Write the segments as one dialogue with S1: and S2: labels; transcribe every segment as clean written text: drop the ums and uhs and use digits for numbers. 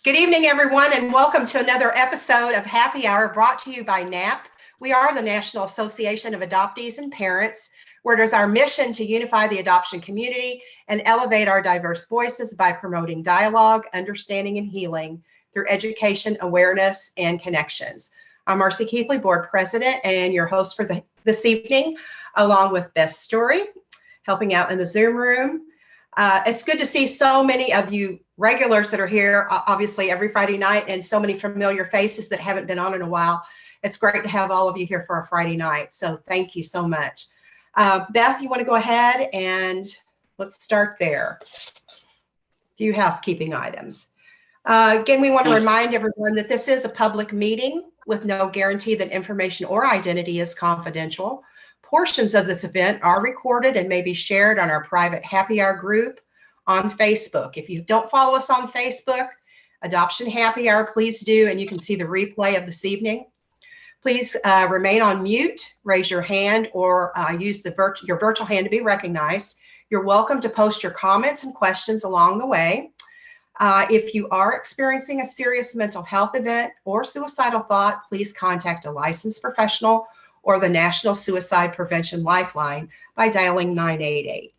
S1: Good evening, everyone, and welcome to another episode of Happy Hour brought to you by NAAP. We are the National Association of Adoptees and Parents, where it is our mission to unify the adoption community and elevate our diverse voices by promoting dialogue, understanding, and healing through education, awareness, and connections. I'm Marcie Keithley, Board President, and your host for this evening, along with Beth Story, helping out in the Zoom room. It's good to see so many of you regulars that are here, obviously every Friday night, and so many familiar faces that haven't been on in a while. It's great to have all of you here for a Friday night, so thank you so much. Beth, you want to go ahead and let's start there. A few housekeeping items. Again, we want to remind everyone that this is a public meeting with no guarantee that information or identity is confidential. Portions of this event are recorded and may be shared on our private happy hour group on Facebook. If you don't follow us on Facebook, Adoption Happy Hour, please do, and you can see the replay of this evening. Please remain on mute, raise your hand, or use your virtual hand to be recognized. You're welcome to post your comments and questions along the way. If you are experiencing a serious mental health event or suicidal thought, please contact a licensed professional or the National Suicide Prevention Lifeline by dialing 988.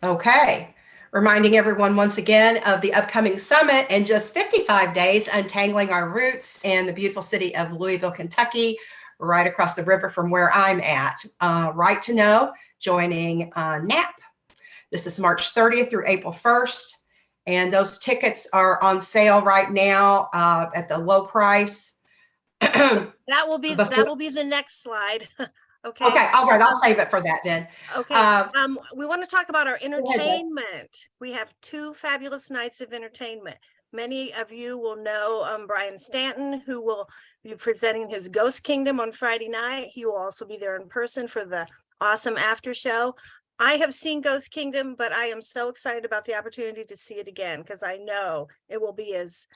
S1: Okay, reminding everyone once again of the upcoming summit in just 55 days, Untangling Our Roots in the beautiful city of Louisville, Kentucky, right across the river from where I'm at. Right to Know, joining NAAP. This is March 30th through April 1st, and those tickets are on sale right now at the low price.
S2: That will be the next slide. Okay.
S1: Okay. All right. I'll save it for that then.
S2: Okay. We want to talk about our entertainment. We have 2 fabulous nights of entertainment. Many of you will know Brian Stanton, who will be presenting his Ghost Kingdom on Friday night. He will also be there in person for the awesome after show. I have seen Ghost Kingdom, but I am so excited about the opportunity to see it again because I know it will be as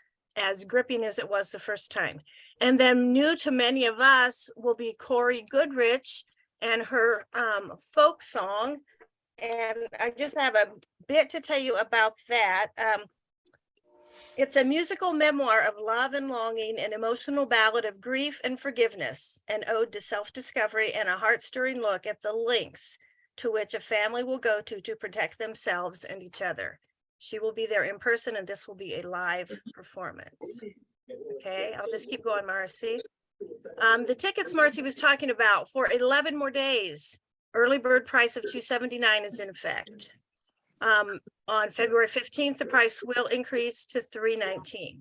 S2: gripping as it was the first time. And then new to many of us will be Corey Goodrich and her folk song. And I just have a bit to tell you about that. It's a musical memoir of love and longing, an emotional ballad of grief and forgiveness, an ode to self-discovery, and a heart-stirring look at the lengths to which a family will go to protect themselves and each other. She will be there in person, and this will be a live performance. Okay, I'll just keep going, Marcie. The tickets Marcie was talking about for 11 more days, early bird price of $279 is in effect. On February 15th, the price will increase to $319.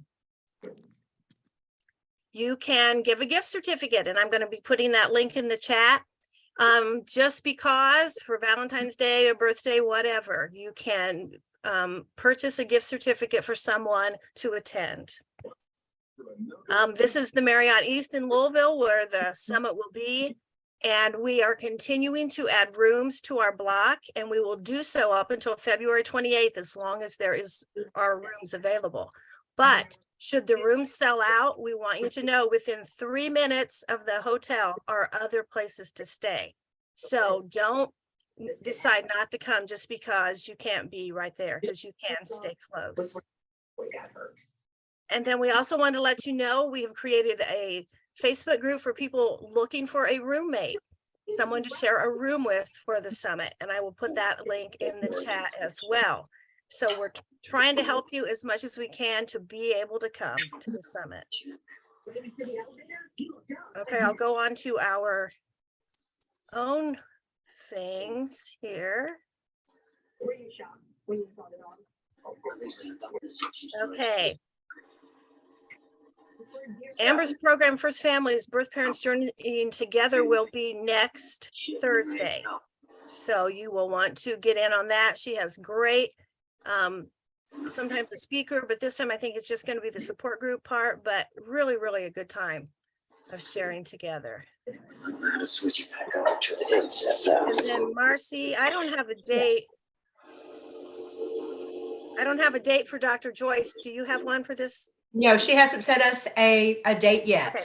S2: You can give a gift certificate, and I'm going to be putting that link in the chat. Just because for Valentine's Day or birthday, whatever, you can purchase a gift certificate for someone to attend. This is the Marriott East in Louisville, where the summit will be. And we are continuing to add rooms to our block, and we will do so up until February 28th, as long as there are rooms available. But should the rooms sell out, we want you to know within 3 minutes of the hotel are other places to stay. So don't decide not to come just because you can't be right there, because you can stay close. And then we also want to let you know we have created a Facebook group for people looking for a roommate, someone to share a room with for the summit. And I will put that link in the chat as well. So we're trying to help you as much as we can to be able to come to the summit. Okay, I'll go on to our own things here. Okay. Amber's program, First Families, Birth Parents Journeying Together, will be next Thursday. So you will want to get in on that. She has great, sometimes a speaker, but this time I think it's just going to be the support group part, but really, really a good time of sharing together.
S3: I'm going to switch it back over to the headset now.
S2: And then Marcie, I don't have a date. I don't have a date for Dr. Joyce. Do you have one for this
S1: No, she hasn't sent us a date yet.
S2: Okay.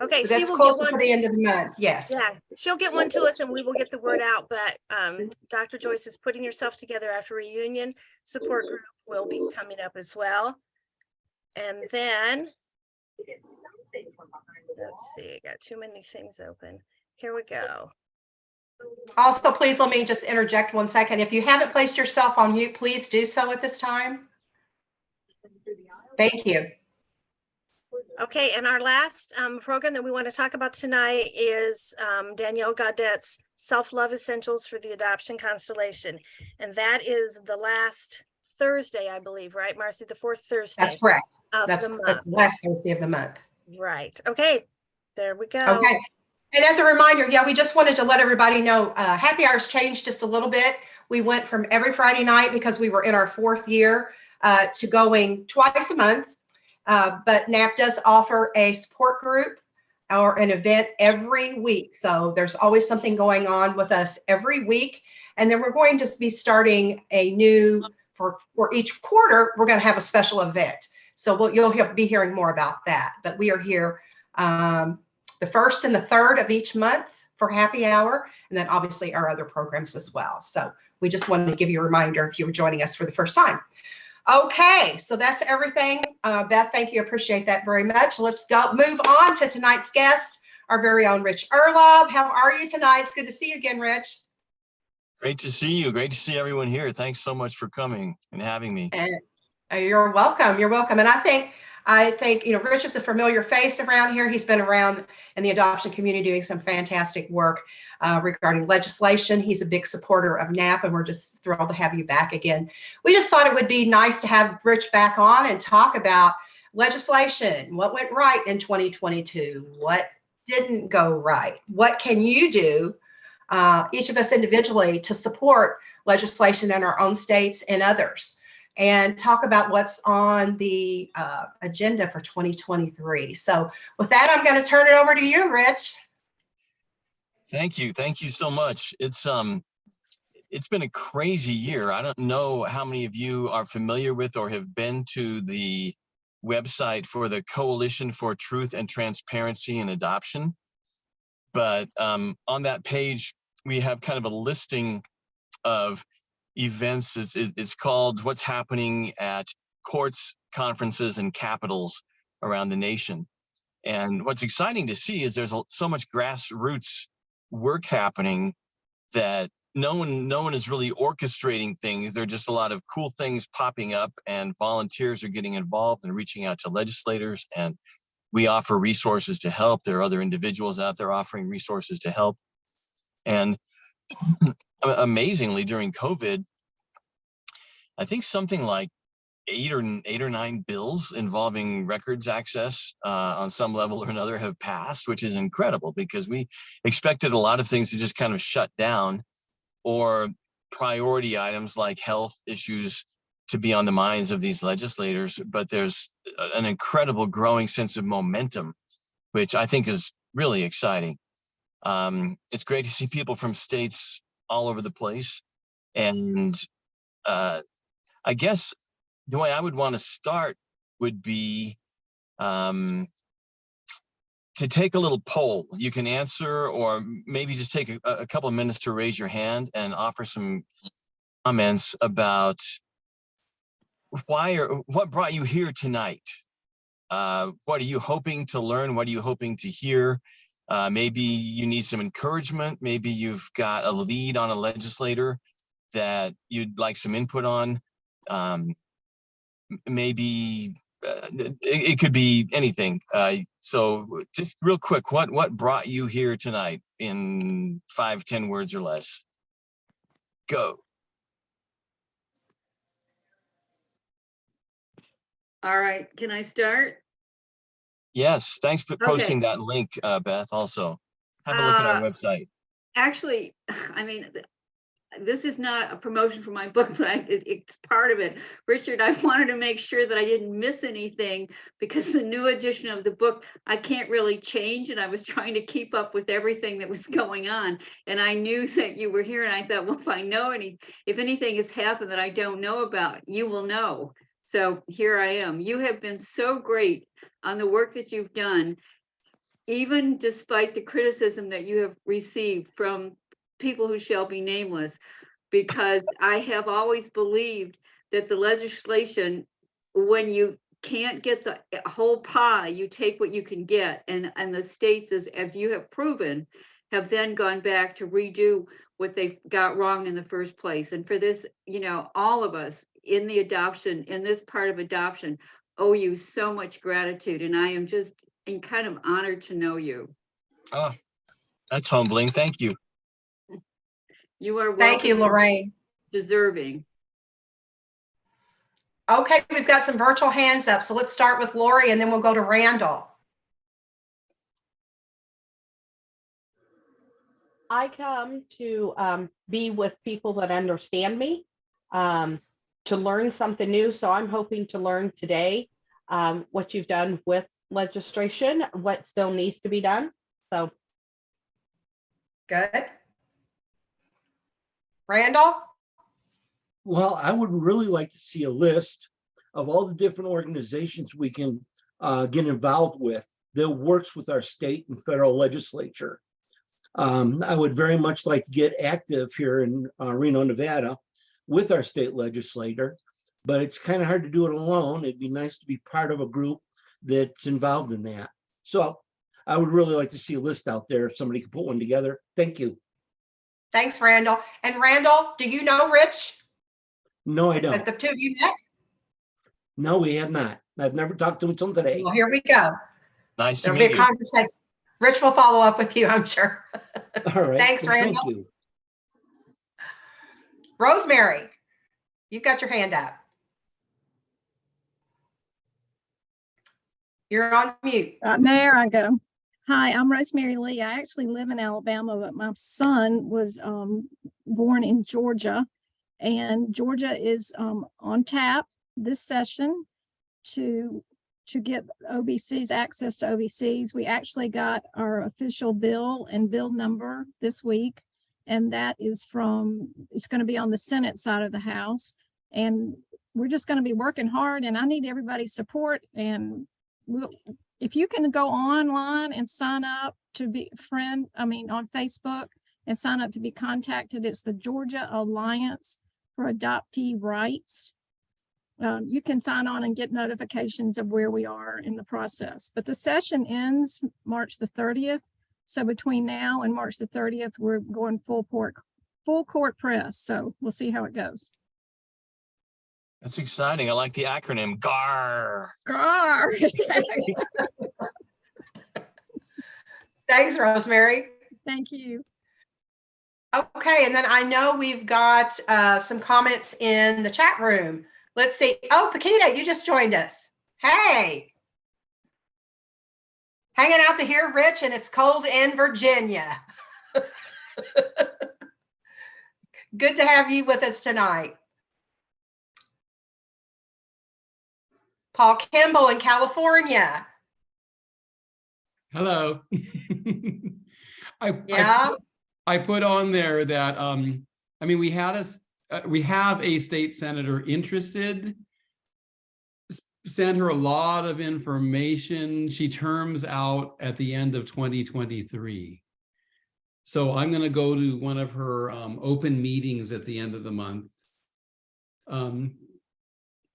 S2: Okay,
S1: But
S2: she
S1: that's
S2: will get
S1: closer
S2: one.
S1: to the end of the month. Yes.
S2: Yeah, she'll get one to us and we will get the word out. But Dr. Joyce is putting herself together after reunion. Support group will be coming up as well. And then, let's see, I got too many things open. Here we go.
S1: Also, please let me just interject 1 second. If you haven't placed yourself on mute, please do so at this time. Thank you.
S2: Okay, and our last program that we want to talk about tonight is Danielle Gaudette's Self-Love Essentials for the Adoption Constellation. And that is the last Thursday, I believe, right, Marcie? The fourth Thursday.
S1: That's correct.
S2: Of
S1: That's
S2: the month.
S1: the last Thursday of the month.
S2: Right. Okay, there we go.
S1: Okay. And as a reminder, yeah, we just wanted to let everybody know happy hours changed just a little bit. We went from every Friday night because we were in our 4th year to going twice a month. But NAAP does offer a support group or an event every week. So there's always something going on with us every week. And then we're going to be starting a new, for each quarter, we're going to have a special event. So you'll be hearing more about that. But we are here the 1st and the 3rd of each month for happy hour, and then obviously our other programs as well. So we just wanted to give you a reminder if you were joining us for the first time. Okay, so that's everything. Beth, thank you. Appreciate that very much. Let's move on to tonight's guest, our very own Rich Uhrlaub. How are you tonight? It's good to see you again, Rich.
S4: Great to see you. Great to see everyone here. Thanks so much for coming and having me.
S1: And you're welcome. You're welcome. And I think Rich is a familiar face around here. He's been around in the adoption community doing some fantastic work regarding legislation. He's a big supporter of NAAP, and we're just thrilled to have you back again. We just thought it would be nice to have Rich back on and talk about legislation, what went right in 2022, what didn't go right, what can you do, each of us individually, to support legislation in our own states and others, and talk about what's on the agenda for 2023. So with that, I'm going to turn it over to you, Rich.
S4: Thank you. Thank you so much. It's been a crazy year. I don't know how many of you are familiar with or have been to the website for the Coalition for Truth and Transparency in Adoption. But on that page, we have kind of a listing of events. It's called What's Happening at Courts, Conferences, and Capitals around the nation. And what's exciting to see is there's so much grassroots work happening that no one is really orchestrating things. There are just a lot of cool things popping up, and volunteers are getting involved and reaching out to legislators, and we offer resources to help. There are other individuals out there offering resources to help. And amazingly, during COVID, I think something like eight or nine bills involving records access on some level or another have passed, which is incredible because we expected a lot of things to just kind of shut down, or priority items like health issues to be on the minds of these legislators. But there's an incredible growing sense of momentum, which I think is really exciting. It's great to see people from states all over the place. And I guess the way I would want to start would be to take a little poll. You can answer, or maybe just take a couple of minutes to raise your hand and offer some comments about what brought you here tonight. What are you hoping to learn? What are you hoping to hear? Maybe you need some encouragement. Maybe you've got a lead on a legislator that you'd like some input on. Maybe it could be anything. So just real quick, what brought you here tonight in 5-10 words or less? Go.
S5: All right, can I start?
S4: Yes, thanks for posting that link, Beth. Also, have a look at our website.
S5: Actually, I mean, this is not a promotion for my book, but it's part of it. Richard, I wanted to make sure that I didn't miss anything, because the new edition of the book, I can't really change, and I was trying to keep up with everything that was going on. And I knew that you were here, and I thought, well, if anything has happened that I don't know about, you will know. So here I am. You have been so great on the work that you've done, even despite the criticism that you have received from people who shall be nameless, because I have always believed that the legislation, when you can't get the whole pie, you take what you can get. And the states, as you have proven, have then gone back to redo what they got wrong in the first place. And for this, you know, all of us in the adoption, in this part of adoption, owe you so much gratitude. And I am just kind of honored to know you.
S4: Oh, that's humbling. Thank you.
S5: You are
S1: Thank you,
S5: welcome,
S1: Lorraine.
S5: deserving.
S1: Okay, we've got some virtual hands up. So let's start with Lori and then we'll go to Randall.
S6: I come to be with people that understand me, to learn something new. So I'm hoping to learn today what you've done with legislation, what still needs to be done. So
S1: Good. Randall?
S7: Well, I would really like to see a list of all the different organizations we can get involved with that works with our state and federal legislature. I would very much like to get active here in Reno, Nevada with our state legislator, but it's kind of hard to do it alone. It'd be nice to be part of a group that's involved in that. So I would really like to see a list out there if somebody could put one together. Thank you.
S1: Thanks, Randall. And Randall, do you know Rich?
S7: No, I
S1: Have
S7: don't.
S1: the two of you met?
S7: No, we have not. I've never talked to him until today.
S1: Well, here we go.
S4: Nice to
S1: There'll be
S4: meet
S1: a
S4: you.
S1: conversation. Rich will follow up with you, I'm sure.
S7: All right.
S1: Thanks,
S7: Well,
S1: Randall.
S7: thank you.
S1: Rosemary, you've got your hand up. You're on mute.
S8: There I go. Hi, I'm Rosemary Lee. I actually live in Alabama, but my son was born in Georgia, and Georgia is on tap this session to get OBCs, access to OBCs. We actually got our official bill and bill number this week, and that is it's going to be on the Senate side of the House, and we're just going to be working hard, and I need everybody's support. And if you can go online and sign up to be on Facebook and sign up to be contacted, it's the Georgia Alliance for Adoptee Rights. You can sign on and get notifications of where we are in the process. But the session ends March the 30th. So between now and March the 30th, we're going full court press. So we'll see how it goes.
S4: That's exciting. I like the acronym GAR.
S8: GAR.
S1: Thanks, Rosemary.
S8: Thank you.
S1: Okay, and then I know we've got some comments in the chat room. Let's see. Oh, Paquita, you just joined us. Hey. Hanging out to hear Rich, and it's cold in Virginia. Good to have you with us tonight. Paul Kimball in California.
S9: Hello.
S1: Yeah.
S9: I put on there that we have a state senator interested. Send her a lot of information. She terms out at the end of 2023. So I'm going to go to one of her open meetings at the end of the month.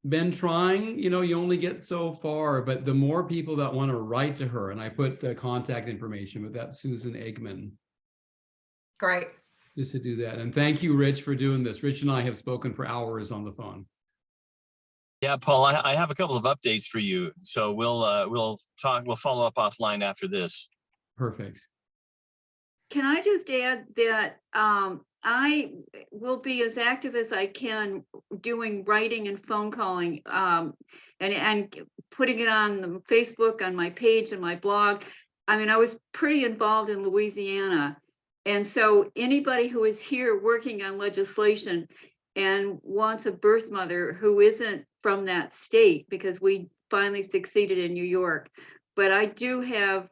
S9: Been trying, you only get so far, but the more people that want to write to her, and I put the contact information with that Susan Eggman.
S1: Great.
S9: Just to do that. And thank you, Rich, for doing this. Rich and I have spoken for hours on the phone.
S4: Yeah, Paul, I have a couple of updates for you. So we'll follow up offline after this.
S9: Perfect.
S5: Can I just add that I will be as active as I can doing writing and phone calling and putting it on the Facebook, on my page and my blog. I mean, I was pretty involved in Louisiana. And so anybody who is here working on legislation and wants a birth mother who isn't from that state, because we finally succeeded in New York, but I do have,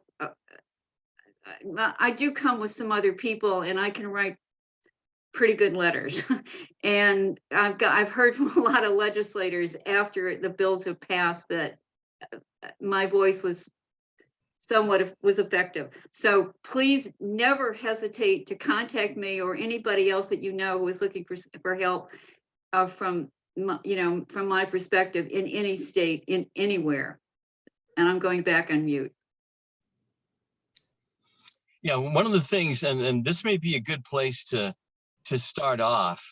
S5: I do come with some other people, and I can write pretty good letters. And I've heard from a lot of legislators after the bills have passed that my voice was effective. So please never hesitate to contact me or anybody else that you know who is looking for help from my perspective in any state, in anywhere. And I'm going back on mute.
S4: Yeah, one of the things, and this may be a good place to start off,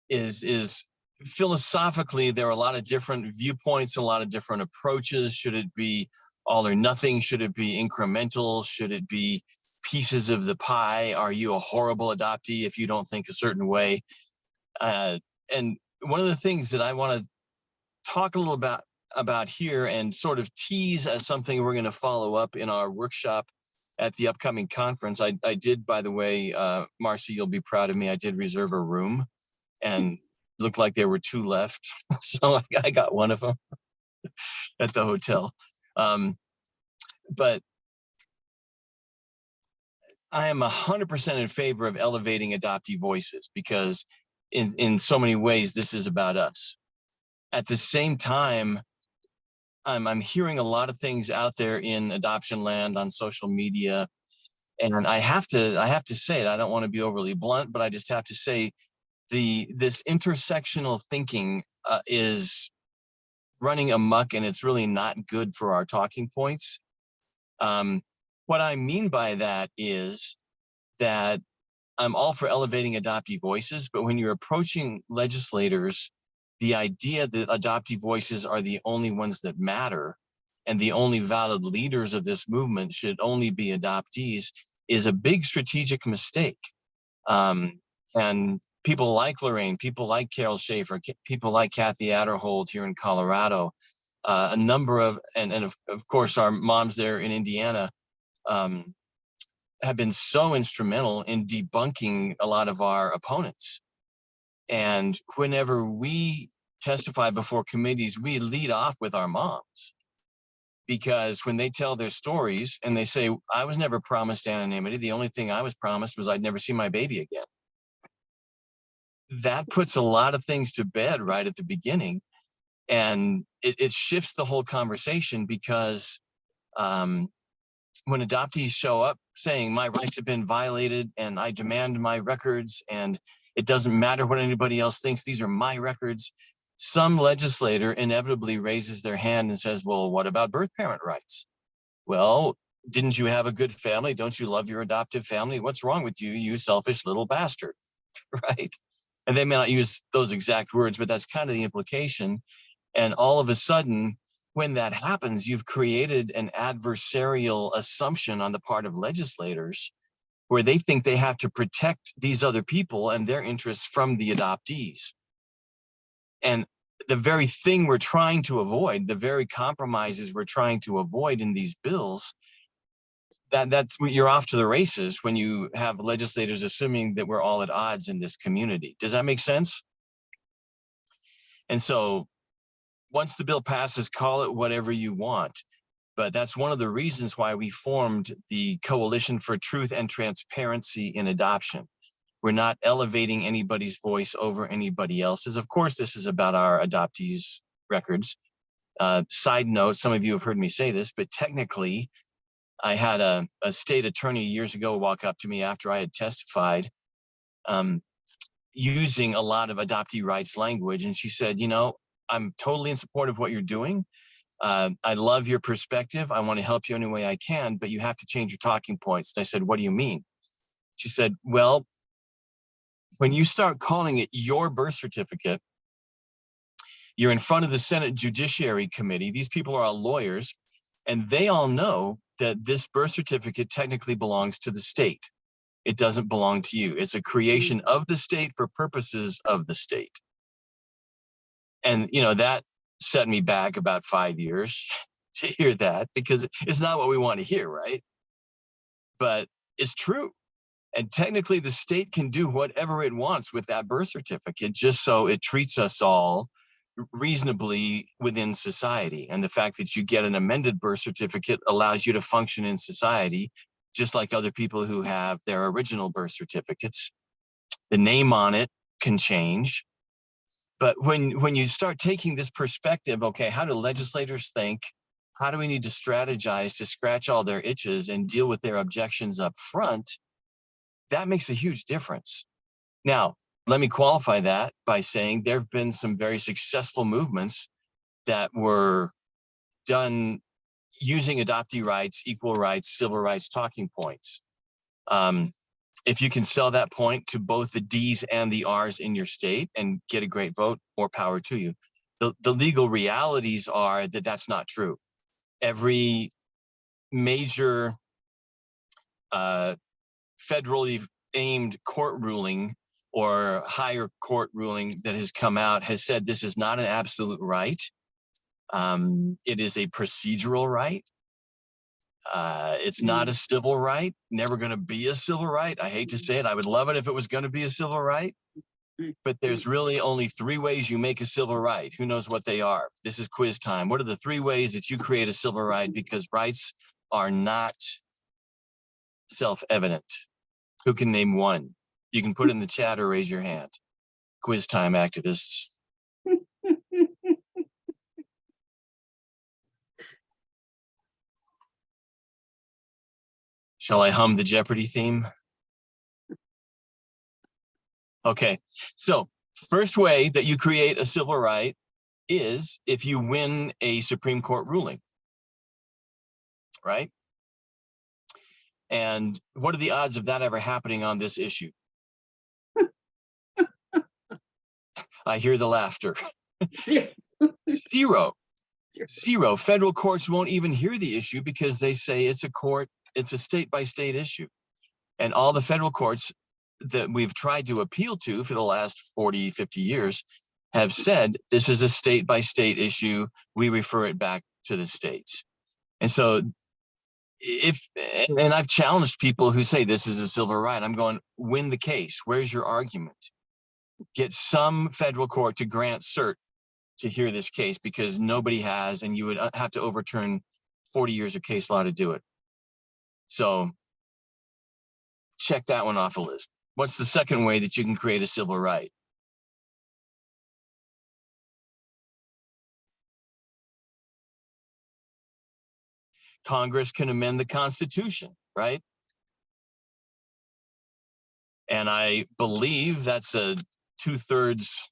S4: is philosophically, there are a lot of different viewpoints, a lot of different approaches. Should it be all or nothing? Should it be incremental? Should it be pieces of the pie? Are you a horrible adoptee if you don't think a certain way? And one of the things that I want to talk a little about here and sort of tease as something we're going to follow up in our workshop at the upcoming conference. I did, by the way, Marcie, you'll be proud of me. I did reserve a room, and looked like there were 2 left. So I got one of them at the hotel. But I am 100% in favor of elevating adoptee voices, because in so many ways, this is about us. At the same time, I'm hearing a lot of things out there in adoption land on social media. And I have to say it, I don't want to be overly blunt, but I just have to say this intersectional thinking is running amok, and it's really not good for our talking points. What I mean by that is that I'm all for elevating adoptee voices, but when you're approaching legislators, the idea that adoptee voices are the only ones that matter and the only valid leaders of this movement should only be adoptees is a big strategic mistake. And people like Lorraine, people like Carol Schaefer, people like Kathy Adderhold here in Colorado, a number of, and of course our moms there in Indiana, have been so instrumental in debunking a lot of our opponents. And whenever we testify before committees, we lead off with our moms, because when they tell their stories and they say, I was never promised anonymity, the only thing I was promised was I'd never see my baby again. That puts a lot of things to bed right at the beginning. And it shifts the whole conversation, because when adoptees show up saying my rights have been violated and I demand my records and it doesn't matter what anybody else thinks, these are my records, some legislator inevitably raises their hand and says, well, what about birth parent rights? Well, didn't you have a good family? Don't you love your adoptive family? What's wrong with you, you selfish little bastard, right? And they may not use those exact words, but that's kind of the implication. And all of a sudden, when that happens, you've created an adversarial assumption on the part of legislators where they think they have to protect these other people and their interests from the adoptees. And the very thing we're trying to avoid, the very compromises we're trying to avoid in these bills, that's you're off to the races when you have legislators assuming that we're all at odds in this community. Does that make sense? And so once the bill passes, call it whatever you want. But that's one of the reasons why we formed the Coalition for Truth and Transparency in Adoption. We're not elevating anybody's voice over anybody else's. Of course, this is about our adoptees' records. Side note, some of you have heard me say this, but technically, I had a state attorney years ago walk up to me after I had testified using a lot of adoptee rights language. And she said, you know, I'm totally in support of what you're doing. I love your perspective. I want to help you any way I can, but you have to change your talking points. And I said, what do you mean? She said, well, when you start calling it your birth certificate, you're in front of the Senate Judiciary Committee. These people are all lawyers, and they all know that this birth certificate technically belongs to the state. It doesn't belong to you. It's a creation of the state for purposes of the state. And, you know, that set me back about 5 years to hear that, because it's not what we want to hear, right? But it's true. And technically the state can do whatever it wants with that birth certificate, just so it treats us all reasonably within society. And the fact that you get an amended birth certificate allows you to function in society, just like other people who have their original birth certificates. The name on it can change. But when you start taking this perspective, okay, how do legislators think? How do we need to strategize to scratch all their itches and deal with their objections up front? That makes a huge difference. Now, let me qualify that by saying there have been some very successful movements that were done using adoptee rights, equal rights, civil rights talking points. If you can sell that point to both the D's and the R's in your state and get a great vote, more power to you. The legal realities are that that's not true. Every major federally aimed court ruling or higher court ruling that has come out has said this is not an absolute right. It is a procedural right. It's not a civil right, never going to be a civil right. I hate to say it. I would love it if it was going to be a civil right, but there's really only 3 ways you make a civil right. Who knows what they are? This is quiz time. What are the 3 ways that you create a civil right? Because rights are not self-evident. Who can name one? You can put it in the chat or raise your hand. Quiz time, activists. Shall I hum the Jeopardy theme? Okay, so first way that you create a civil right is if you win a Supreme Court ruling, right? And what are the odds of that ever happening on this issue? I hear the laughter. Zero. Federal courts won't even hear the issue because they say it's a state by state issue. And all the federal courts that we've tried to appeal to for the last 40, 50 years have said this is a state by state issue. We refer it back to the states. And so and I've challenged people who say this is a civil right. I'm going, win the case. Where's your argument? Get some federal court to grant cert to hear this case because nobody has, and you would have to overturn 40 years of case law to do it. So check that one off the list. What's the second way that you can create a civil right? Congress can amend the Constitution, right? And I believe that's a 2/3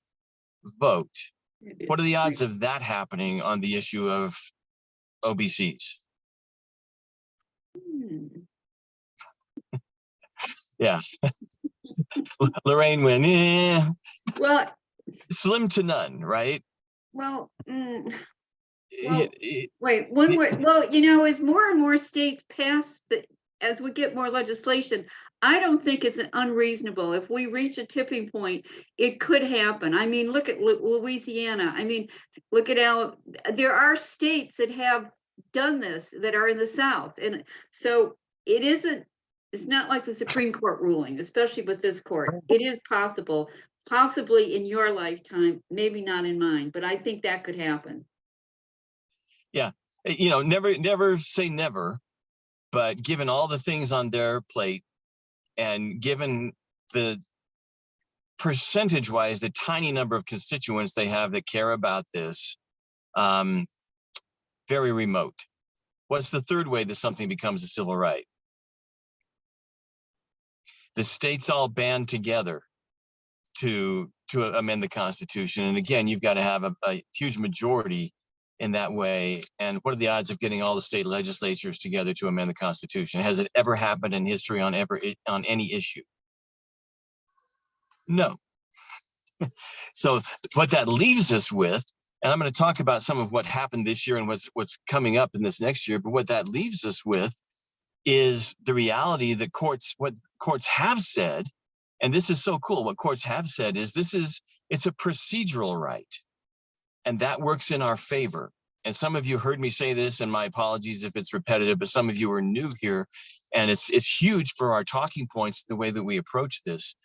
S4: vote. What are the odds of that happening on the issue of OBCs? Yeah. Lorraine went,
S5: Well,
S4: slim to none, right?
S5: well,
S4: Well,
S5: wait, one more. Well, you know, as more and more states pass as we get more legislation, I don't think it's unreasonable. If we reach a tipping point, it could happen. I mean, look at Louisiana. I mean, look at there are states that have done this that are in the South. And so it's not like the Supreme Court ruling, especially with this court. It is possible, possibly in your lifetime, maybe not in mine, but I think that could happen.
S4: Yeah, you know, never say never, but given all the things on their plate and given the percentage-wise, the tiny number of constituents they have that care about this, very remote. What's the third way that something becomes a civil right? The states all band together to amend the Constitution. And again, you've got to have a huge majority in that way. And what are the odds of getting all the state legislatures together to amend the Constitution? Has it ever happened in history on any issue? No. So what that leaves us with, and I'm going to talk about some of what happened this year and what's coming up in this next year, but what that leaves us with is the reality that what courts have said, and this is so cool, what courts have said is it's a procedural right. And that works in our favor. And some of you heard me say this, and my apologies if it's repetitive, but some of you are new here, and it's huge for our talking points, the way that we approach this.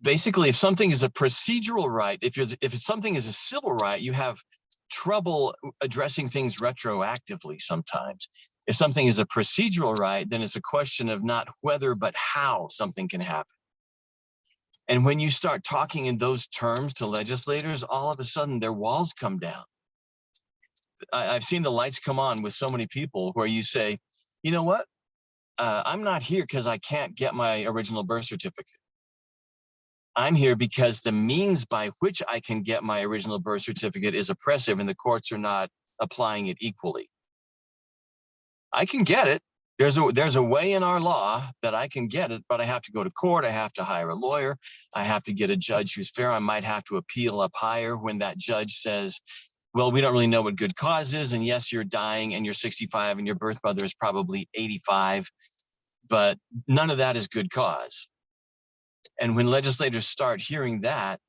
S4: Basically, if something is a procedural right, if something is a civil right, you have trouble addressing things retroactively sometimes. If something is a procedural right, then it's a question of not whether, but how something can happen. And when you start talking in those terms to legislators, all of a sudden their walls come down. I've seen the lights come on with so many people where you say, you know what? I'm not here because I can't get my original birth certificate. I'm here because the means by which I can get my original birth certificate is oppressive and the courts are not applying it equally. I can get it. There's a way in our law that I can get it, but I have to go to court. I have to hire a lawyer. I have to get a judge who's fair. I might have to appeal up higher when that judge says, well, we don't really know what good cause is. And yes, you're dying and you're 65 and your birth mother is probably 85, but none of that is good cause. And when legislators start hearing that,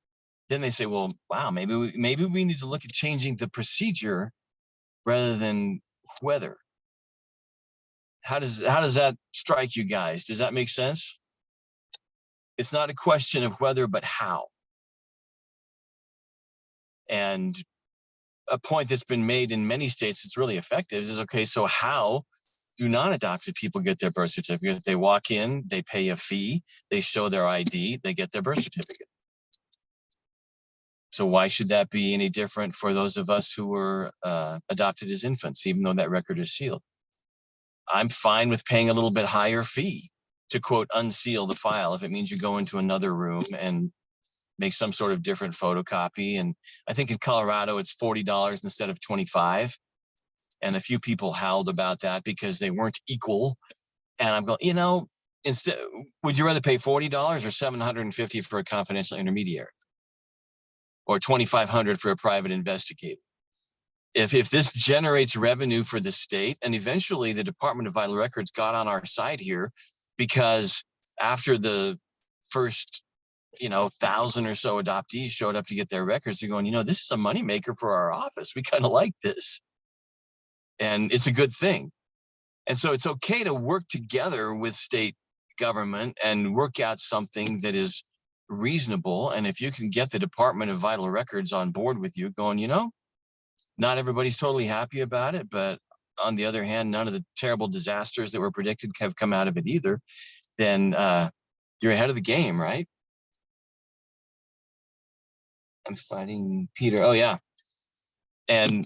S4: then they say, well, wow, maybe we need to look at changing the procedure rather than whether. How does that strike you guys? Does that make sense? It's not a question of whether, but how. And a point that's been made in many states that's really effective is, okay, so how do non-adopted people get their birth certificate? They walk in, they pay a fee, they show their ID, they get their birth certificate. So why should that be any different for those of us who were adopted as infants, even though that record is sealed? I'm fine with paying a little bit higher fee to, quote, unseal the file if it means you go into another room and make some sort of different photocopy. And I think in Colorado, it's $40 instead of $25. And a few people howled about that because they weren't equal. And I'm going, you know, instead, would you rather pay $40 or $750 for a confidential intermediary? Or $2,500 for a private investigator? If this generates revenue for the state, and eventually the Department of Vital Records got on our side here, because after the first, 1,000 or so adoptees showed up to get their records, they're going, this is a moneymaker for our office. We kind of like this. And it's a good thing. And so it's okay to work together with state government and work out something that is reasonable. And if you can get the Department of Vital Records on board with you going, not everybody's totally happy about it, but on the other hand, none of the terrible disasters that were predicted have come out of it either, then you're ahead of the game, right? I'm fighting Peter. Oh, yeah. And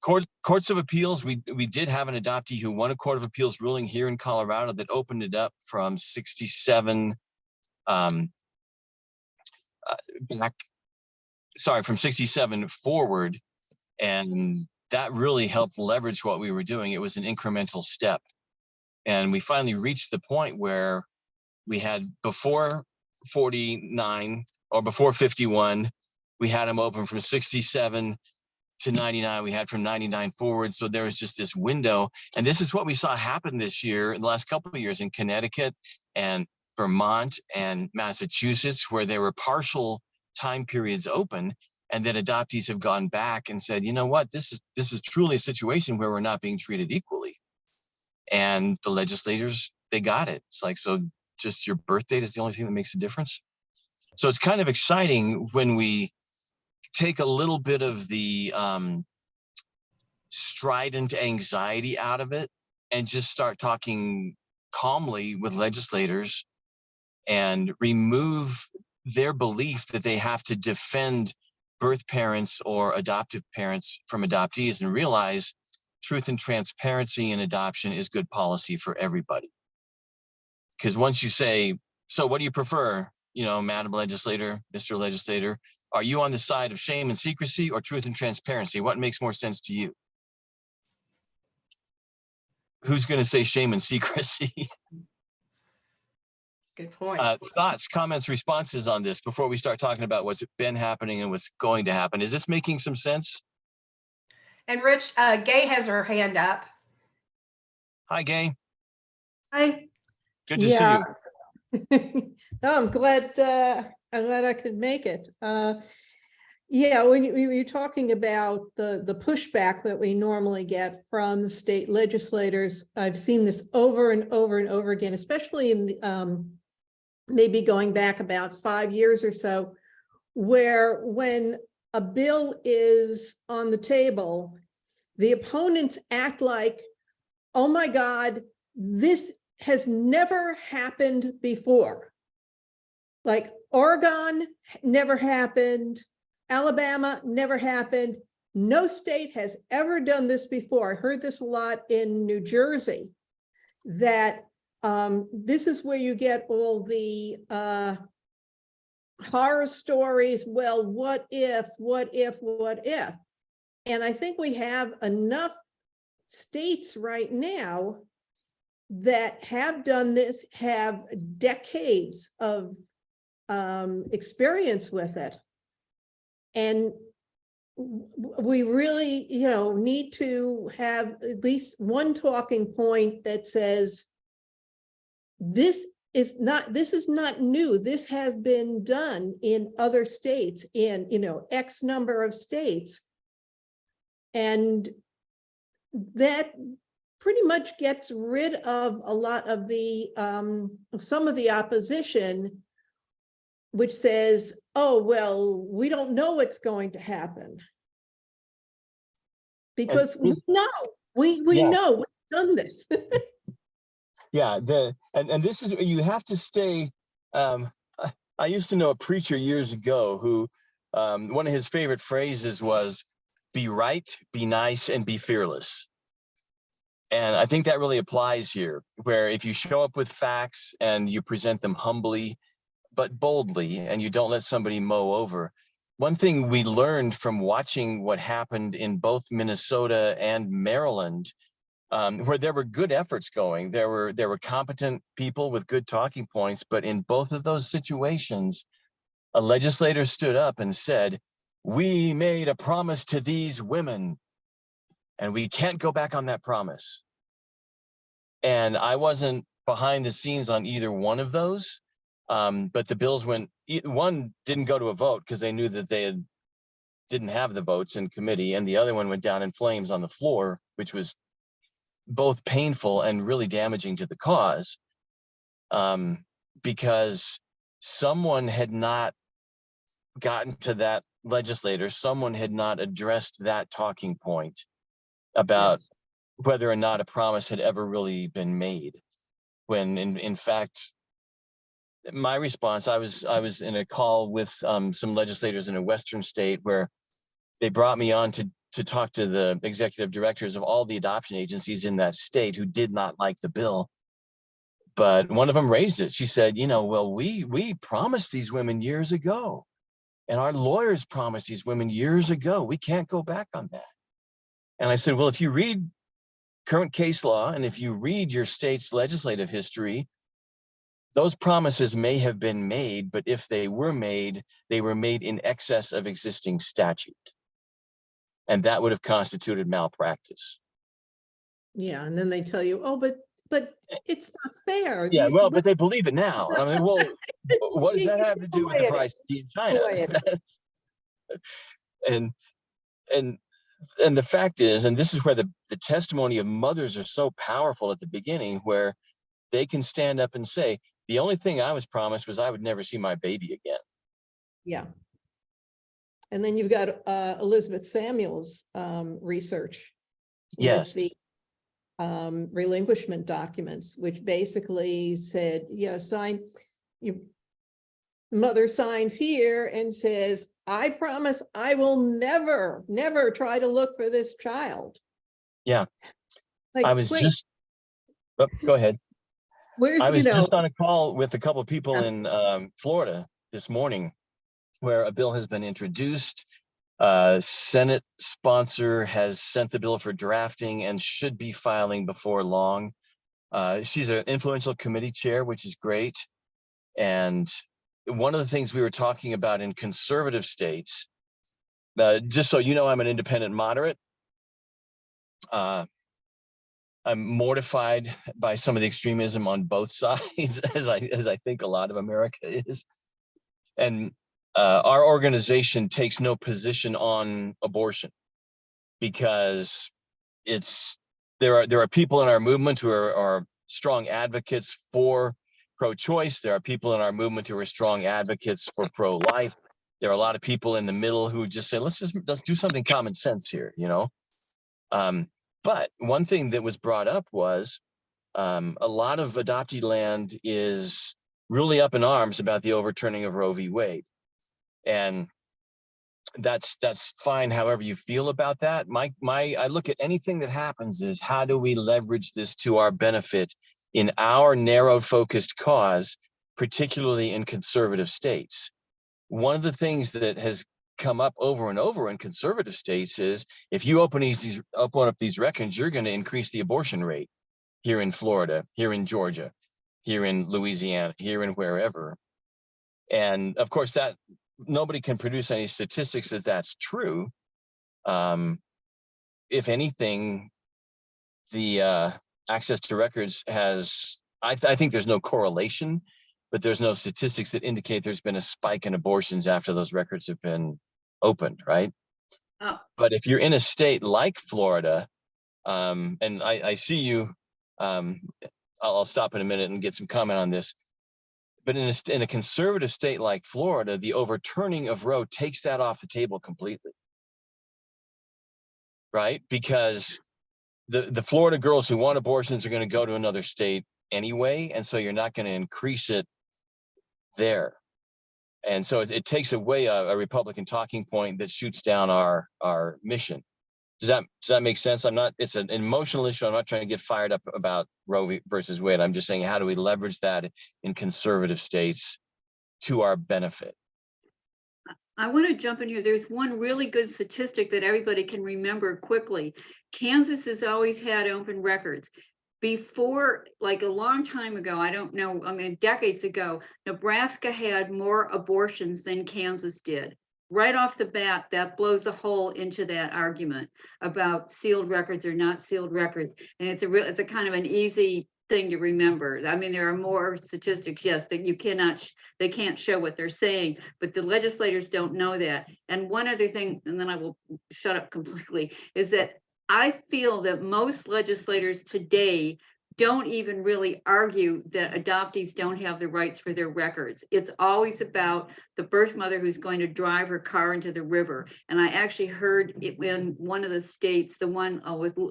S4: courts of appeals, we did have an adoptee who won a court of appeals ruling here in Colorado that opened it up from 67 from 67 forward. And that really helped leverage what we were doing. It was an incremental step. And we finally reached the point where we had before 49 or before 51, we had them open from 67 to 99. We had from 99 forward. So there was just this window. And this is what we saw happen this year, in the last couple of years in Connecticut and Vermont and Massachusetts, where there were partial time periods open. And then adoptees have gone back and said, you know what, this is truly a situation where we're not being treated equally. And the legislators, they got it. It's like, so just your birth date is the only thing that makes a difference. So it's kind of exciting when we take a little bit of the strident anxiety out of it and just start talking calmly with legislators and remove their belief that they have to defend birth parents or adoptive parents from adoptees and realize truth and transparency in adoption is good policy for everybody. Because once you say, so what do you prefer, Madam Legislator, Mr. Legislator, are you on the side of shame and secrecy or truth and transparency? What makes more sense to you? Who's going to say shame and secrecy?
S1: Good point.
S4: Thoughts, comments, responses on this before we start talking about what's been happening and what's going to happen. Is this making some sense?
S1: And Rich, Gay has her hand up.
S4: Hi, Gay.
S10: Hi.
S4: Good to see you.
S10: No, I'm glad I could make it. Yeah, when you're talking about the pushback that we normally get from the state legislators, I've seen this over and over and over again, especially in the, maybe going back about 5 years or so, where when a bill is on the table, the opponents act like, oh my God, this has never happened before. Like Oregon never happened, Alabama never happened. No state has ever done this before. I heard this a lot in New Jersey, that this is where you get all the horror stories. Well, what if? And I think we have enough states right now that have done this, have decades of experience with it. And we really, need to have at least one talking point that says, this is not new. This has been done in other states, in, X number of states. And that pretty much gets rid of a lot of the, some of the opposition, which says, oh, well, we don't know what's going to happen. Because we know, we know, we've done this.
S4: Yeah, and this is, you have to stay. I used to know a preacher years ago who one of his favorite phrases was, be right, be nice, and be fearless. And I think that really applies here, where if you show up with facts and you present them humbly but boldly, and you don't let somebody mow over. One thing we learned from watching what happened in both Minnesota and Maryland, where there were good efforts going, there were competent people with good talking points, but in both of those situations, a legislator stood up and said, we made a promise to these women and we can't go back on that promise. And I wasn't behind the scenes on either one of those, but the bills went, one didn't go to a vote because they knew that they didn't have the votes in committee, and the other one went down in flames on the floor, which was both painful and really damaging to the cause, because someone had not gotten to that legislator, someone had not addressed that talking point about whether or not a promise had ever really been made. When in fact, my response, I was in a call with some legislators in a Western state where they brought me on to talk to the executive directors of all the adoption agencies in that state who did not like the bill. But one of them raised it. She said, well, we promised these women years ago, and our lawyers promised these women years ago. We can't go back on that. And I said, well, if you read current case law, and if you read your state's legislative history, those promises may have been made, but if they were made in excess of existing statute. And that would have constituted malpractice.
S10: Yeah, and then they tell you, oh, but it's not fair.
S4: Yeah,
S10: These
S4: well,
S10: women-
S4: but they believe it now. I mean, well, what does that have to do with the price of tea in China? And the fact is, and this is where the testimony of mothers are so powerful at the beginning, where they can stand up and say, the only thing I was promised was I would never see my baby again.
S10: Yeah. And then you've got Elizabeth Samuel's research.
S4: Yes.
S10: With the relinquishment documents, which basically said, sign, mother signs here and says, I promise I will never try to look for this child.
S4: Yeah.
S10: Like,
S4: I was
S10: wait,
S4: just, go ahead.
S10: Where's,
S4: I was just on a call with a couple of people in Florida this morning, where a bill has been introduced. Senate sponsor has sent the bill for drafting and should be filing before long. She's an influential committee chair, which is great. And one of the things we were talking about in conservative states, just so you know, I'm an independent moderate. I'm mortified by some of the extremism on both sides, as I think a lot of America is. And our organization takes no position on abortion, because there are people in our movement who are strong advocates for pro-choice. There are people in our movement who are strong advocates for pro-life. There are a lot of people in the middle who just say, let's do something common sense here, But one thing that was brought up was a lot of adoptee land is really up in arms about the overturning of Roe v. Wade. And that's fine however you feel about that. I look at anything that happens is how do we leverage this to our benefit in our narrow focused cause, particularly in conservative states. One of the things that has come up over and over in conservative states is if you open up these records, you're going to increase the abortion rate here in Florida, here in Georgia, here in Louisiana, here and wherever. And of course that nobody can produce any statistics that that's true. If anything, the access to records has, I think there's no correlation, but there's no statistics that indicate there's been a spike in abortions after those records have been opened, right?
S5: Oh.
S4: But if you're in a state like Florida, and I see you, I'll stop in a minute and get some comment on this. But in a conservative state like Florida, the overturning of Roe takes that off the table completely, right? Because the Florida girls who want abortions are going to go to another state anyway, and so you're not going to increase it there. And so it takes away a Republican talking point that shoots down our mission. Does that make sense? It's an emotional issue. I'm not trying to get fired up about Roe versus Wade. I'm just saying, how do we leverage that in conservative states to our benefit?
S5: I want to jump in here. There's one really good statistic that everybody can remember quickly. Kansas has always had open records. Before, like a long time ago, I don't know, I mean, decades ago, Nebraska had more abortions than Kansas did. Right off the bat, that blows a hole into that argument about sealed records or not sealed records. And it's a kind of an easy thing to remember. I mean, there are more statistics, yes, that they can't show what they're saying, but the legislators don't know that. And one other thing, and then I will shut up completely, is that I feel that most legislators today don't even really argue that adoptees don't have the rights for their records. It's always about the birth mother who's going to drive her car into the river. And I actually heard it in one of the states, the one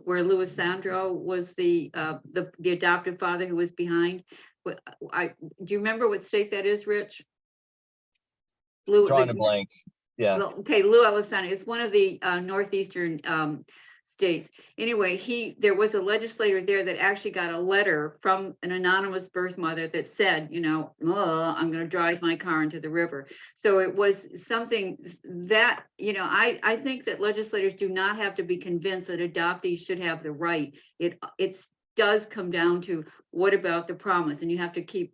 S5: where Louis Sandro was the adoptive father who was behind. Do you remember what state that is, Rich?
S4: Drawing a blank. Yeah.
S5: Okay, Lou Alessandro is one of the northeastern states. Anyway, there was a legislator there that actually got a letter from an anonymous birth mother that said, you know, I'm going to drive my car into the river. So it was something that, you know, I think that legislators do not have to be convinced that adoptees should have the right. It does come down to what about the promise, and you have to keep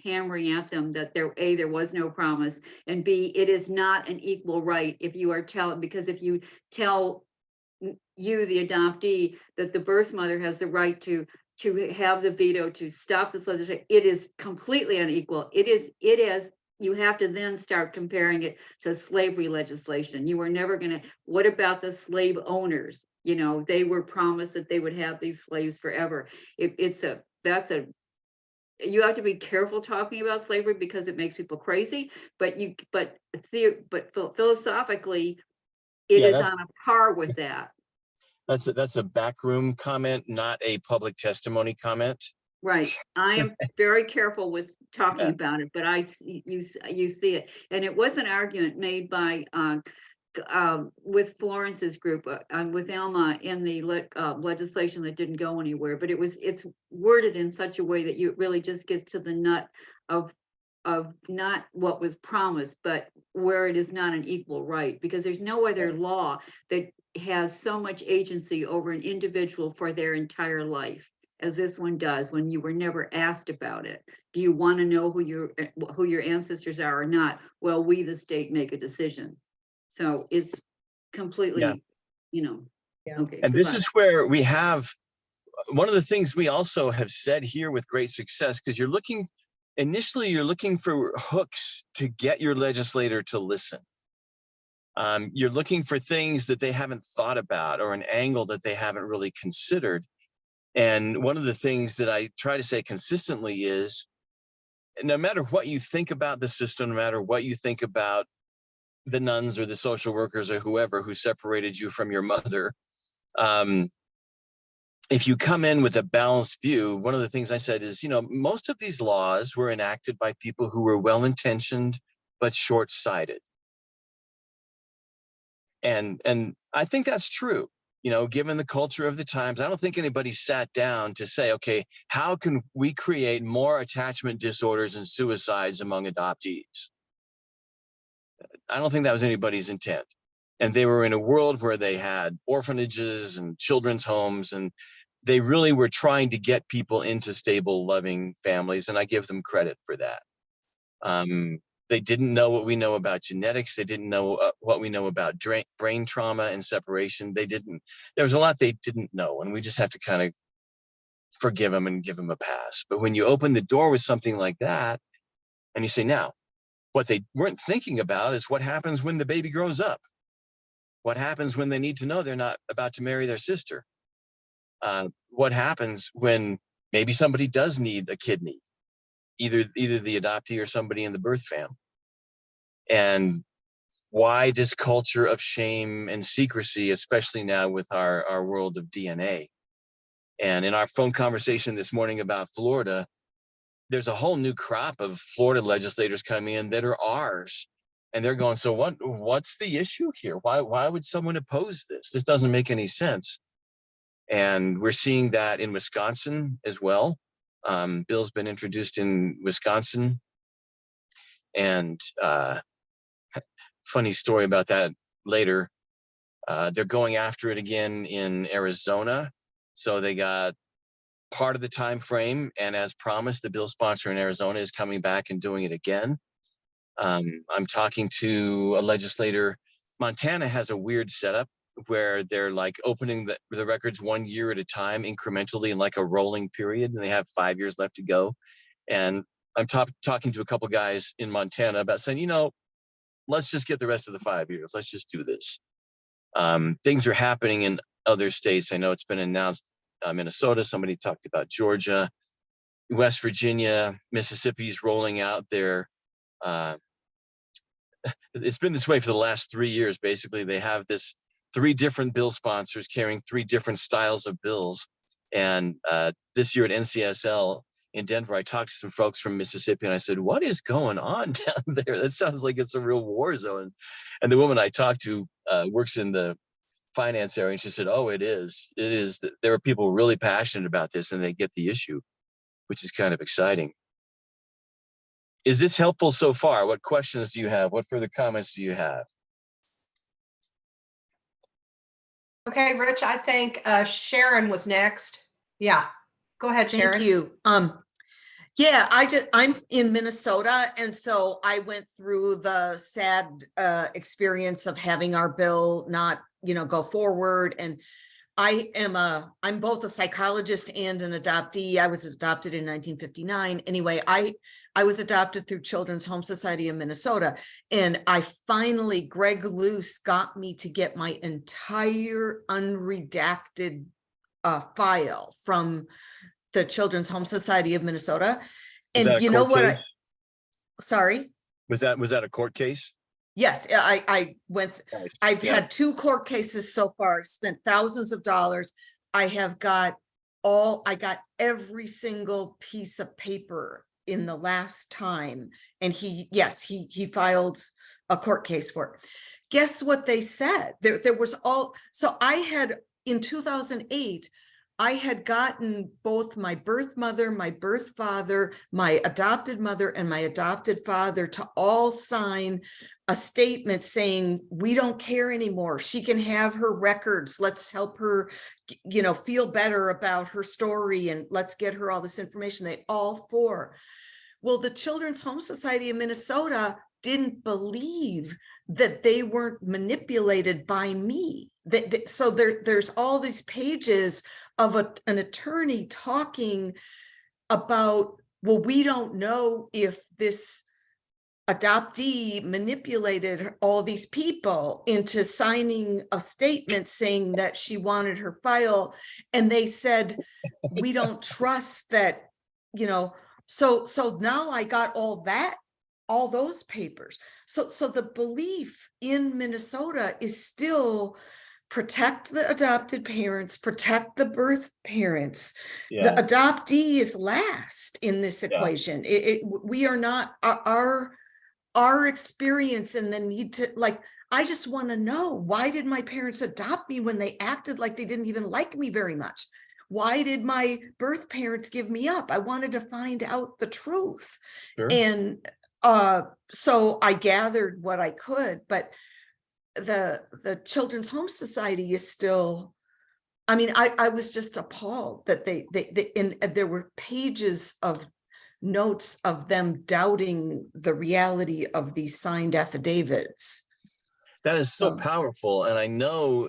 S5: hammering at them that there was no promise, and B, it is not an equal right if you are because if you tell you, the adoptee, that the birth mother has the right to have the veto to stop this legislation, it is completely unequal. It is, you have to then start comparing it to slavery legislation. You were never going to, what about the slave owners? You know, they were promised that they would have these slaves forever. You have to be careful talking about slavery because it makes people crazy, but philosophically, it is on a par with that.
S4: That's a backroom comment, not a public testimony comment.
S5: Right. I am very careful with talking about it, but you see it. And it was an argument made by with Florence's group, with Elma in the legislation that didn't go anywhere, but it's worded in such a way that it really just gets to the nut of not what was promised, but where it is not an equal right, because there's no other law that has so much agency over an individual for their entire life as this one does when you were never asked about it. Do you want to know who your ancestors are or not? Well, we, the state, make a decision. So it's completely, you know, okay.
S4: And this is where we have one of the things we also have said here with great success, because initially you're looking for hooks to get your legislator to listen. You're looking for things that they haven't thought about or an angle that they haven't really considered. And one of the things that I try to say consistently is, no matter what you think about the system, no matter what you think about the nuns or the social workers or whoever who separated you from your mother, if you come in with a balanced view, one of the things I said is, you know, most of these laws were enacted by people who were well-intentioned but short-sighted. And I think that's true. You know, given the culture of the times, I don't think anybody sat down to say, okay, how can we create more attachment disorders and suicides among adoptees? I don't think that was anybody's intent. And they were in a world where they had orphanages and children's homes, and they really were trying to get people into stable, loving families. And I give them credit for that. They didn't know what we know about genetics. They didn't know what we know about brain trauma and separation. There was a lot they didn't know, and we just have to kind of forgive them and give them a pass. But when you open the door with something like that, and you say, now, what they weren't thinking about is what happens when the baby grows up. What happens when they need to know they're not about to marry their sister? What happens when maybe somebody does need a kidney, either the adoptee or somebody in the birth family? And why this culture of shame and secrecy, especially now with our world of DNA. And in our phone conversation this morning about Florida, there's a whole new crop of Florida legislators coming in that are ours. And they're going, so what's the issue here? Why would someone oppose this? This doesn't make any sense. And we're seeing that in Wisconsin as well. Bill's been introduced in Wisconsin. And funny story about that later. They're going after it again in Arizona. So they got part of the time frame, and as promised, the bill sponsor in Arizona is coming back and doing it again. I'm talking to a legislator. Montana has a weird setup where they're like opening the records 1 year at a time incrementally in like a rolling period, and they have 5 years left to go. And I'm talking to a couple guys in Montana about saying, you know, let's just get the rest of the 5 years. Let's just do this. Things are happening in other states. I know it's been announced, Minnesota, somebody talked about Georgia, West Virginia, Mississippi's rolling out their, it's been this way for the last 3 years. Basically, they have this 3 different bill sponsors carrying 3 different styles of bills. And this year at NCSL in Denver, I talked to some folks from Mississippi and I said, what is going on down there? That sounds like it's a real war zone. And the woman I talked to works in the finance area, and she said, oh, it is. There are people really passionate about this and they get the issue, which is kind of exciting. Is this helpful so far? What questions do you have? What further comments do you have?
S1: Okay, Rich, I think Sharon was next. Yeah, go ahead, Sharon.
S11: Thank you. Yeah, I'm in Minnesota, and so I went through the sad experience of having our bill not, go forward. And I'm both a psychologist and an adoptee. I was adopted in 1959. Anyway, I was adopted through Children's Home Society of Minnesota, and Greg Luce got me to get my entire unredacted file from the Children's Home Society of Minnesota. And you know what? Sorry?
S4: Was that a court case?
S11: Yes, I went,
S4: Nice.
S11: I've had 2 court cases so far. I've spent thousands of dollars. I got every single piece of paper in the last time. And he filed a court case for it. Guess what they said? There was so I had, in 2008, I had gotten both my birth mother, my birth father, my adopted mother, and my adopted father to all sign a statement saying, we don't care anymore. She can have her records. Let's help her, feel better about her story, and let's get her all this information. They all 4. Well, the Children's Home Society of Minnesota didn't believe that they weren't manipulated by me. So there's all these pages of an attorney talking about, well, we don't know if this adoptee manipulated all these people into signing a statement saying that she wanted her file. And they said, we don't trust that, so now I got all those papers. So the belief in Minnesota is still protect the adopted parents, protect the birth parents. The
S4: Yeah,
S11: adoptee is last in this
S4: yeah.
S11: equation. We are not, our experience and the need to, like, I just want to know, why did my parents adopt me when they acted like they didn't even like me very much? Why did my birth parents give me up? I wanted to find out the truth.
S4: Sure.
S11: And so I gathered what I could, but the Children's Home Society is still, I mean, I was just appalled that they and there were pages of notes of them doubting the reality of these signed affidavits.
S4: That is so powerful. And I know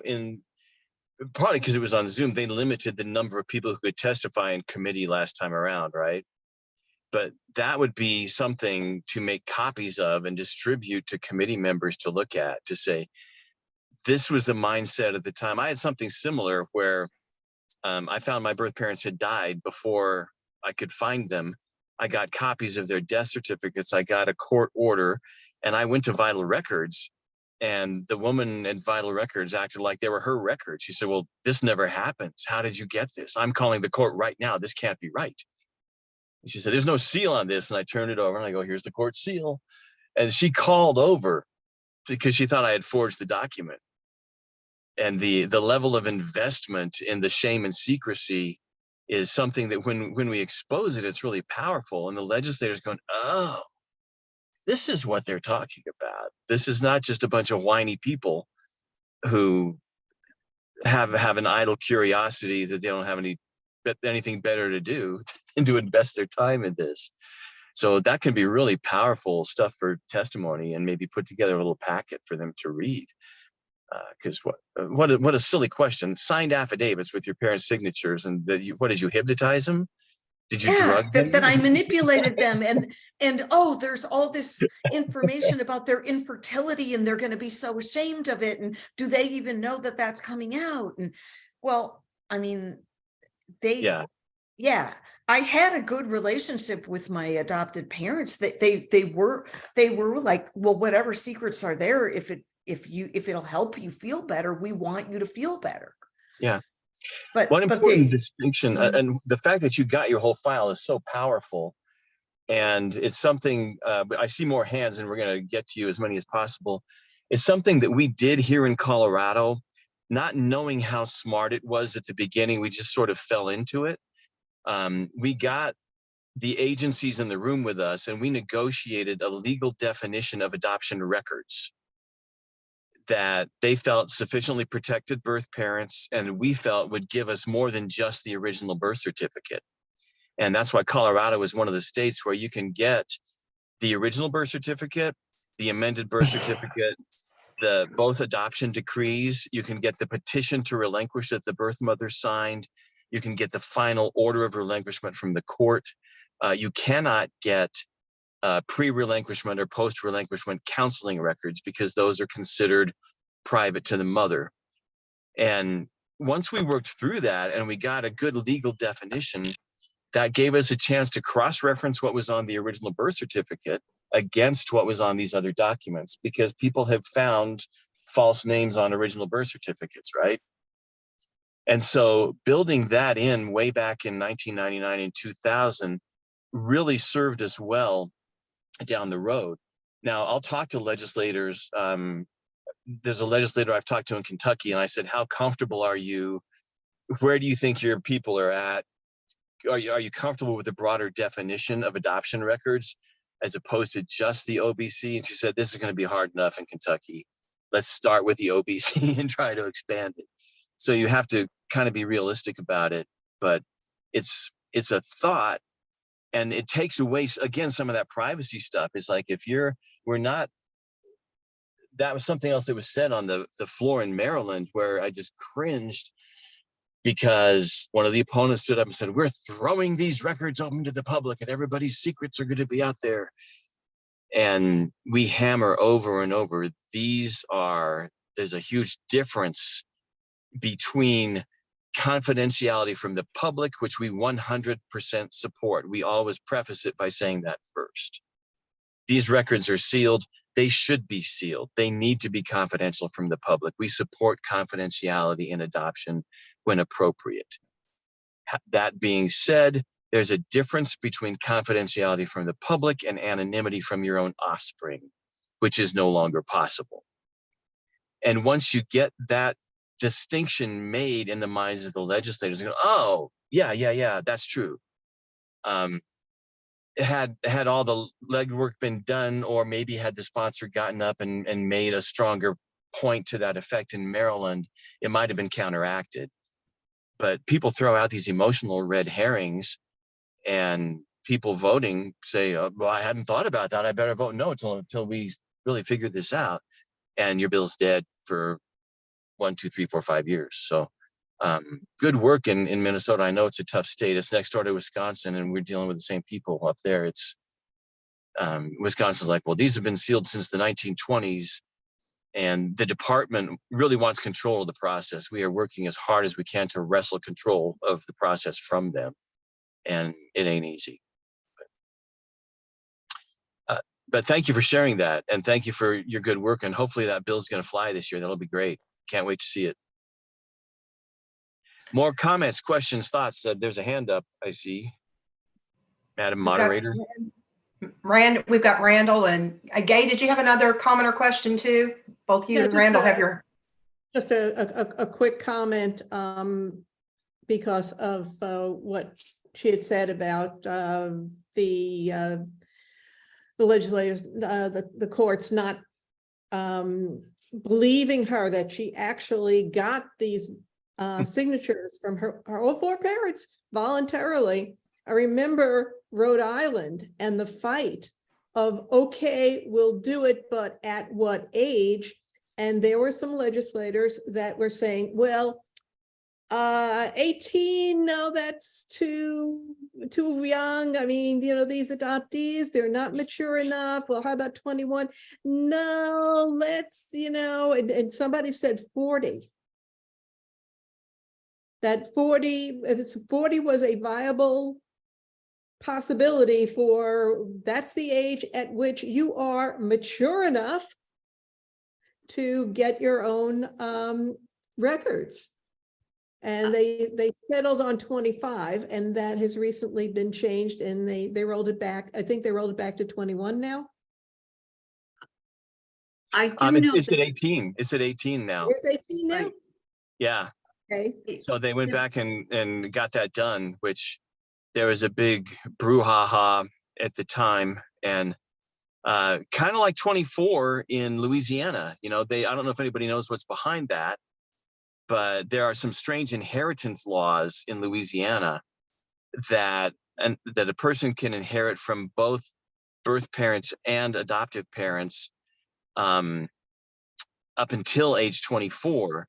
S4: probably because it was on Zoom, they limited the number of people who could testify in committee last time around, right? But that would be something to make copies of and distribute to committee members to look at, to say, this was the mindset at the time. I had something similar where I found my birth parents had died before I could find them. I got copies of their death certificates. I got a court order, and I went to Vital Records, and the woman at Vital Records acted like they were her records. She said, well, this never happens. How did you get this? I'm calling the court right now. This can't be right. And she said, there's no seal on this. And I turned it over and I go, here's the court seal. And she called over because she thought I had forged the document. And the level of investment in the shame and secrecy is something that when we expose it, it's really powerful. And the legislators going, oh, this is what they're talking about. This is not just a bunch of whiny people who have an idle curiosity that they don't have anything better to do than to invest their time in this. So that can be really powerful stuff for testimony, and maybe put together a little packet for them to read. Because what a silly question. Signed affidavits with your parents' signatures, and what did you hypnotize them? Did you drug them?
S11: That I manipulated them, and oh, there's all this information about their infertility, and they're going to be so ashamed of it, and do they even know that that's coming out? And well, I mean, I had a good relationship with my adopted parents. That they were like, well, whatever secrets are there, if it'll help you feel better, we want you to feel better.
S4: Yeah.
S11: But
S4: one important distinction, and the fact that you got your whole file is so powerful, and it's something I see more hands, and we're going to get to you as many as possible. It's something that we did here in Colorado, not knowing how smart it was at the beginning. We just sort of fell into it. We got the agencies in the room with us, and we negotiated a legal definition of adoption records that they felt sufficiently protected birth parents, and we felt would give us more than just the original birth certificate. And that's why Colorado is one of the states where you can get the original birth certificate, the amended birth certificate, both adoption decrees. You can get the petition to relinquish that the birth mother signed. You can get the final order of relinquishment from the court. You cannot get pre-relinquishment or post-relinquishment counseling records, because those are considered private to the mother. And once we worked through that and we got a good legal definition, that gave us a chance to cross-reference what was on the original birth certificate against what was on these other documents, because people have found false names on original birth certificates, right? And so building that in way back in 1999 and 2000 really served us well down the road. Now, I'll talk to legislators. There's a legislator I've talked to in Kentucky, and I said, how comfortable are you? Where do you think your people are at? Are you comfortable with the broader definition of adoption records as opposed to just the OBC? And she said, this is going to be hard enough in Kentucky. Let's start with the OBC and try to expand it. So you have to kind of be realistic about it, but it's a thought. And it takes away, again, some of that privacy stuff. It's like, that was something else that was said on the floor in Maryland, where I just cringed, because one of the opponents stood up and said, we're throwing these records open to the public and everybody's secrets are going to be out there. And we hammer over and over, there's a huge difference between confidentiality from the public, which we 100% support. We always preface it by saying that first. These records are sealed. they should be sealed. They need to be confidential from the public. We support confidentiality in adoption when appropriate. That being said, there's a difference between confidentiality from the public and anonymity from your own offspring, which is no longer possible. And once you get that distinction made in the minds of the legislators, they go, oh, yeah, that's true. Had all the legwork been done, or maybe had the sponsor gotten up and made a stronger point to that effect in Maryland, it might have been counteracted. But people throw out these emotional red herrings, and people voting say, oh, well, I hadn't thought about that. I better vote no until we really figure this out. And your bill's dead for 1, 2, 3, 4, 5 years. So good work in Minnesota. I know it's a tough state. It's next door to Wisconsin, and we're dealing with the same people up there. It's Wisconsin's like, well, these have been sealed since the 1920s. And the department really wants control of the process. We are working as hard as we can to wrestle control of the process from them. And it ain't easy. But thank you for sharing that. And thank you for your good work. And hopefully that bill's going to fly this year. That'll be great. Can't wait to see it. More comments, questions, thoughts? There's a hand up, I see. Madam Moderator.
S1: We've got Randall and Gay. Did you have another comment or question too? Both you and Randall have your.
S10: Just a quick comment because of what she had said about the legislators, the courts not believing her that she actually got these signatures from her all 4 parents voluntarily. I remember Rhode Island and the fight of, okay, we'll do it, but at what age? And there were some legislators that were saying, well, 18, no, that's too young. I mean, these adoptees, they're not mature enough. Well, how about 21? No, let's, and somebody said 40. That 40 was a viable possibility that's the age at which you are mature enough to get your own records. And they settled on 25, and that has recently been changed, and they rolled it back. I think they rolled it back to 21 now.
S5: I do know
S4: It's at 18. It's at 18 now.
S10: It's 18 now?
S5: Right.
S4: Yeah.
S10: Okay.
S4: So they went back and got that done, which there was a big brouhaha at the time, and kind of like 24 in Louisiana. I don't know if anybody knows what's behind that, but there are some strange inheritance laws in Louisiana that a person can inherit from both birth parents and adoptive parents up until age 24.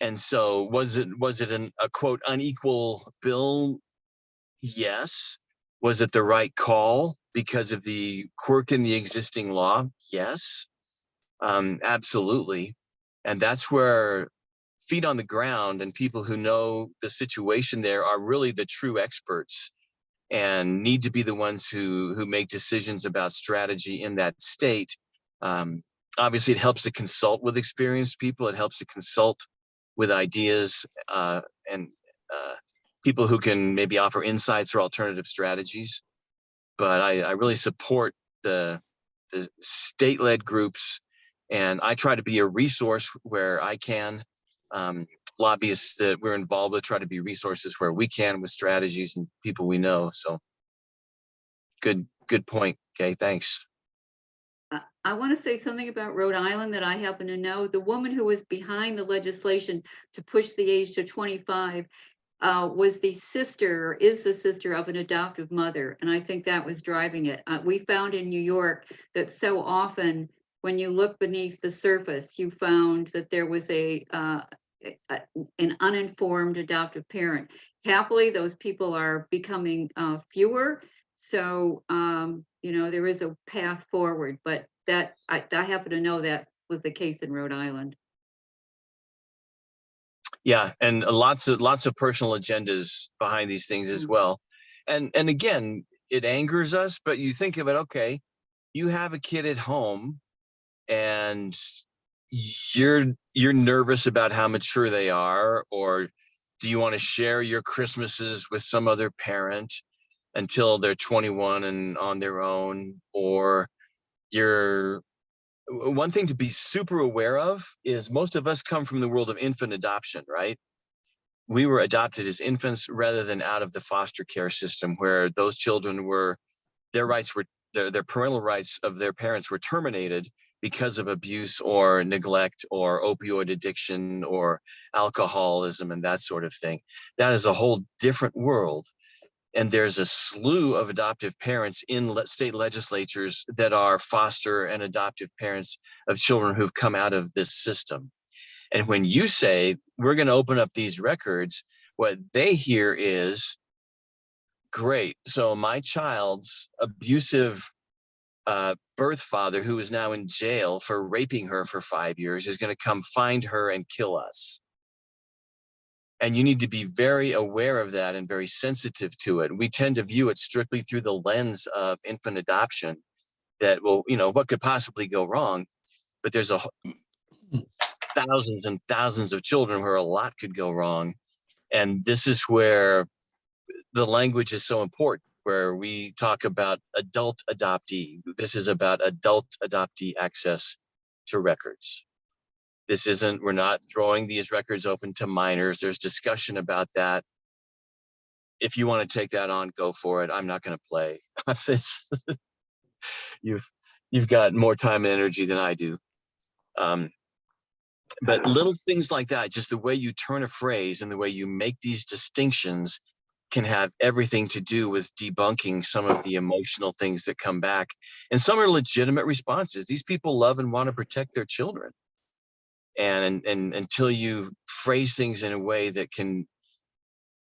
S4: And so was it a quote unequal bill? Yes. Was it the right call because of the quirk in the existing law? Yes, absolutely. And that's where feet on the ground and people who know the situation there are really the true experts and need to be the ones who make decisions about strategy in that state. Obviously, it helps to consult with experienced people. It helps to consult with ideas and people who can maybe offer insights or alternative strategies. But I really support the state-led groups, and I try to be a resource where I can. Lobbyists that we're involved with try to be resources where we can with strategies and people we know. So good point. Okay, thanks.
S5: I want to say something about Rhode Island that I happen to know. The woman who was behind the legislation to push the age to 25 is the sister of an adoptive mother. And I think that was driving it. We found in New York that so often when you look beneath the surface, you found that there was an uninformed adoptive parent. Happily, those people are becoming fewer. So, there is a path forward, but that I happen to know that was the case in Rhode Island.
S4: Yeah, and lots of personal agendas behind these things as well. And again, it angers us, but you think of it, okay, you have a kid at home and you're nervous about how mature they are, or do you want to share your Christmases with some other parent until they're 21 and on their own? Or one thing to be super aware of is most of us come from the world of infant adoption, right? We were adopted as infants rather than out of the foster care system, where those children were, their parental rights of their parents were terminated because of abuse or neglect or opioid addiction or alcoholism and that sort of thing. That is a whole different world. And there's a slew of adoptive parents in state legislatures that are foster and adoptive parents of children who've come out of this system. And when you say, we're going to open up these records, what they hear is, great. So my child's abusive birth father, who is now in jail for raping her for 5 years, is going to come find her and kill us. And you need to be very aware of that and very sensitive to it. We tend to view it strictly through the lens of infant adoption, that, well, what could possibly go wrong? But there's thousands and thousands of children where a lot could go wrong. And this is where the language is so important, where we talk about adult adoptee. This is about adult adoptee access to records. This isn't, we're not throwing these records open to minors. There's discussion about that. If you want to take that on, go for it. I'm not going to play. You've got more time and energy than I do. But little things like that, just the way you turn a phrase and the way you make these distinctions can have everything to do with debunking some of the emotional things that come back. And some are legitimate responses. These people love and want to protect their children. And until you phrase things in a way that can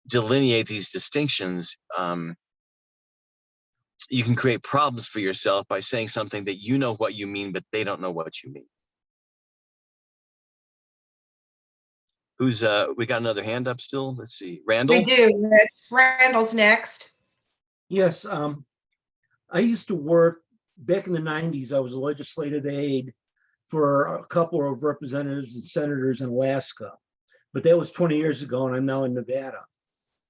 S4: delineate these distinctions, you can create problems for yourself by saying something that you know what you mean, but they don't know what you mean. We got another hand up still. Let's see, Randall.
S1: We do. Rich. Randall's next.
S7: Yes, I used to work back in the 90s. I was a legislative aide for a couple of representatives and senators in Alaska, but that was 20 years ago, and I'm now in Nevada.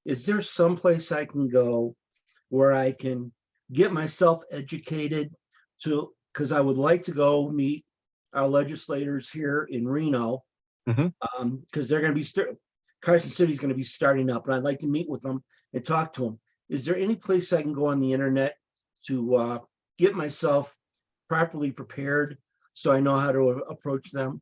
S7: Is there someplace I can go where I can get myself educated because I would like to go meet our legislators here in Reno, because they're going to be Carson City is going to be starting up, and I'd like to meet with them and talk to them. Is there any place I can go on the internet to get myself properly prepared so I know how to approach them?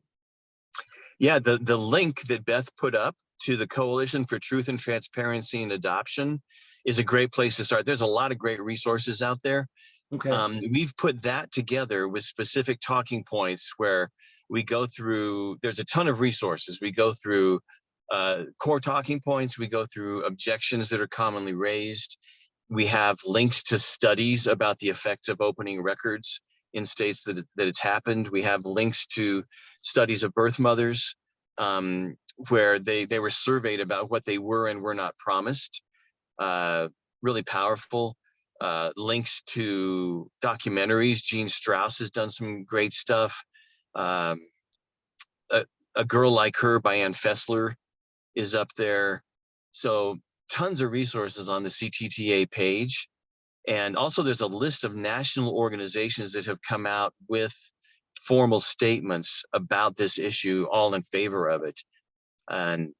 S4: Yeah, the link that Beth put up to the Coalition for Truth and Transparency in Adoption is a great place to start. There's a lot of great resources out there.
S7: Okay.
S4: We've put that together with specific talking points where we go through, there's a ton of resources. We go through core talking points. We go through objections that are commonly raised. We have links to studies about the effects of opening records in states that it's happened. We have links to studies of birth mothers where they were surveyed about what they were and were not promised. Really powerful. Links to documentaries. Gene Strauss has done some great stuff. A Girl Like Her by Ann Fessler is up there. So tons of resources on the CTTA page. And also there's a list of national organizations that have come out with formal statements about this issue, all in favor of it. And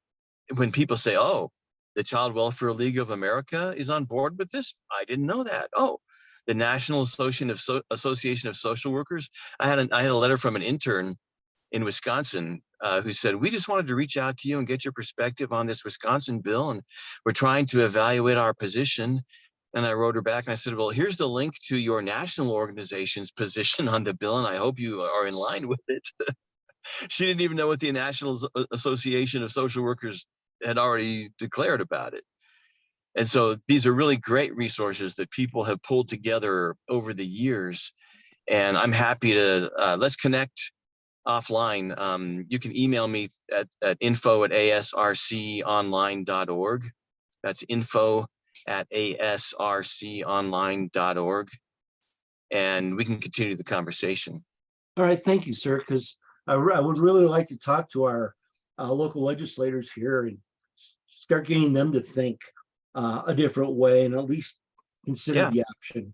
S4: when people say, oh, the Child Welfare League of America is on board with this, I didn't know that. Oh, the National Association of Social Workers. I had a letter from an intern in Wisconsin who said, we just wanted to reach out to you and get your perspective on this Wisconsin bill, and we're trying to evaluate our position. And I wrote her back and I said, well, here's the link to your national organization's position on the bill, and I hope you are in line with it. She didn't even know what the National Association of Social Workers had already declared about it. And so these are really great resources that people have pulled together over the years. And I'm happy to, let's connect offline. You can email me at info@asrconline.org. That's info@asrconline.org. And we can continue the conversation.
S7: All right, thank you, sir, because I would really like to talk to our local legislators here and start getting them to think a different way and at least consider
S4: Yeah.
S7: the option.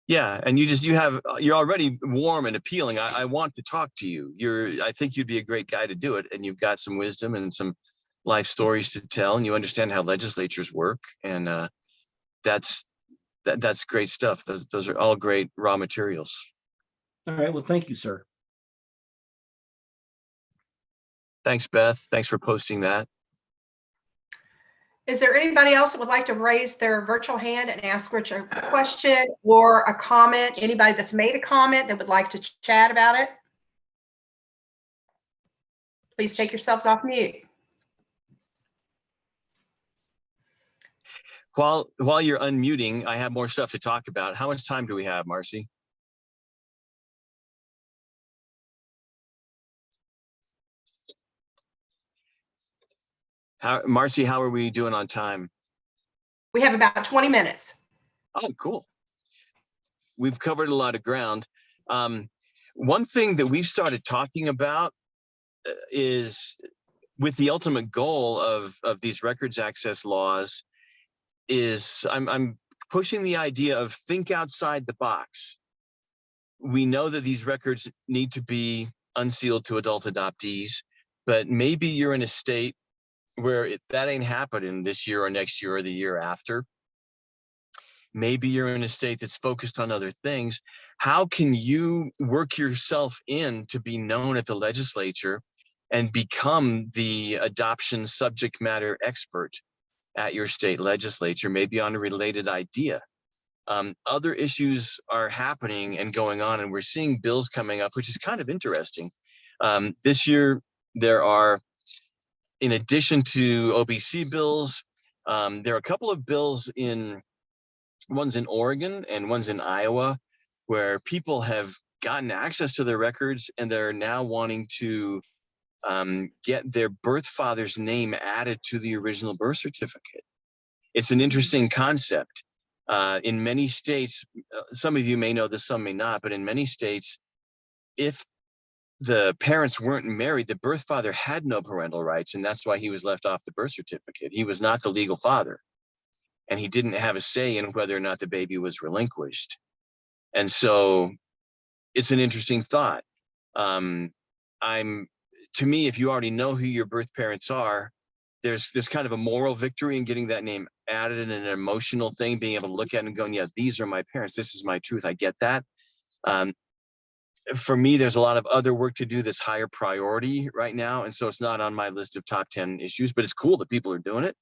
S4: Yeah, and you're already warm and appealing. I want to talk to you. I think you'd be a great guy to do it, and you've got some wisdom and some life stories to tell, and you understand how legislatures work, and that's great stuff. Those are all great raw materials.
S7: All right, well, thank you, sir.
S4: Thanks, Beth. Thanks for posting that.
S1: Is there anybody else that would like to raise their virtual hand and ask Rich a question or a comment? Anybody that's made a comment that would like to chat about it? Please take yourselves off mute.
S4: While you're unmuting, I have more stuff to talk about. How much time do we have, Marcie? Marcie, how are we doing on time?
S1: We have about 20 minutes.
S4: Oh, cool. We've covered a lot of ground. One thing that we've started talking about is, with the ultimate goal of these records access laws, is I'm pushing the idea of think outside the box. We know that these records need to be unsealed to adult adoptees, but maybe you're in a state where that ain't happening this year or next year or the year after. Maybe you're in a state that's focused on other things. How can you work yourself in to be known at the legislature and become the adoption subject matter expert at your state legislature, maybe on a related idea? Other issues are happening and going on, and we're seeing bills coming up, which is kind of interesting. This year, there are, in addition to OBC bills, there are a couple of bills one's in Oregon and one's in Iowa, where people have gotten access to their records and they're now wanting to get their birth father's name added to the original birth certificate. It's an interesting concept. In many states, some of you may know this, some may not, but in many states, if the parents weren't married, the birth father had no parental rights, and that's why he was left off the birth certificate. He was not the legal father, and he didn't have a say in whether or not the baby was relinquished. And so it's an interesting thought. To me, if you already know who your birth parents are, there's kind of a moral victory in getting that name added, and an emotional thing, being able to look at it and going, yeah, these are my parents. This is my truth. I get that. For me, there's a lot of other work to do that's higher priority right now. And so it's not on my list of top 10 issues, but it's cool that people are doing it.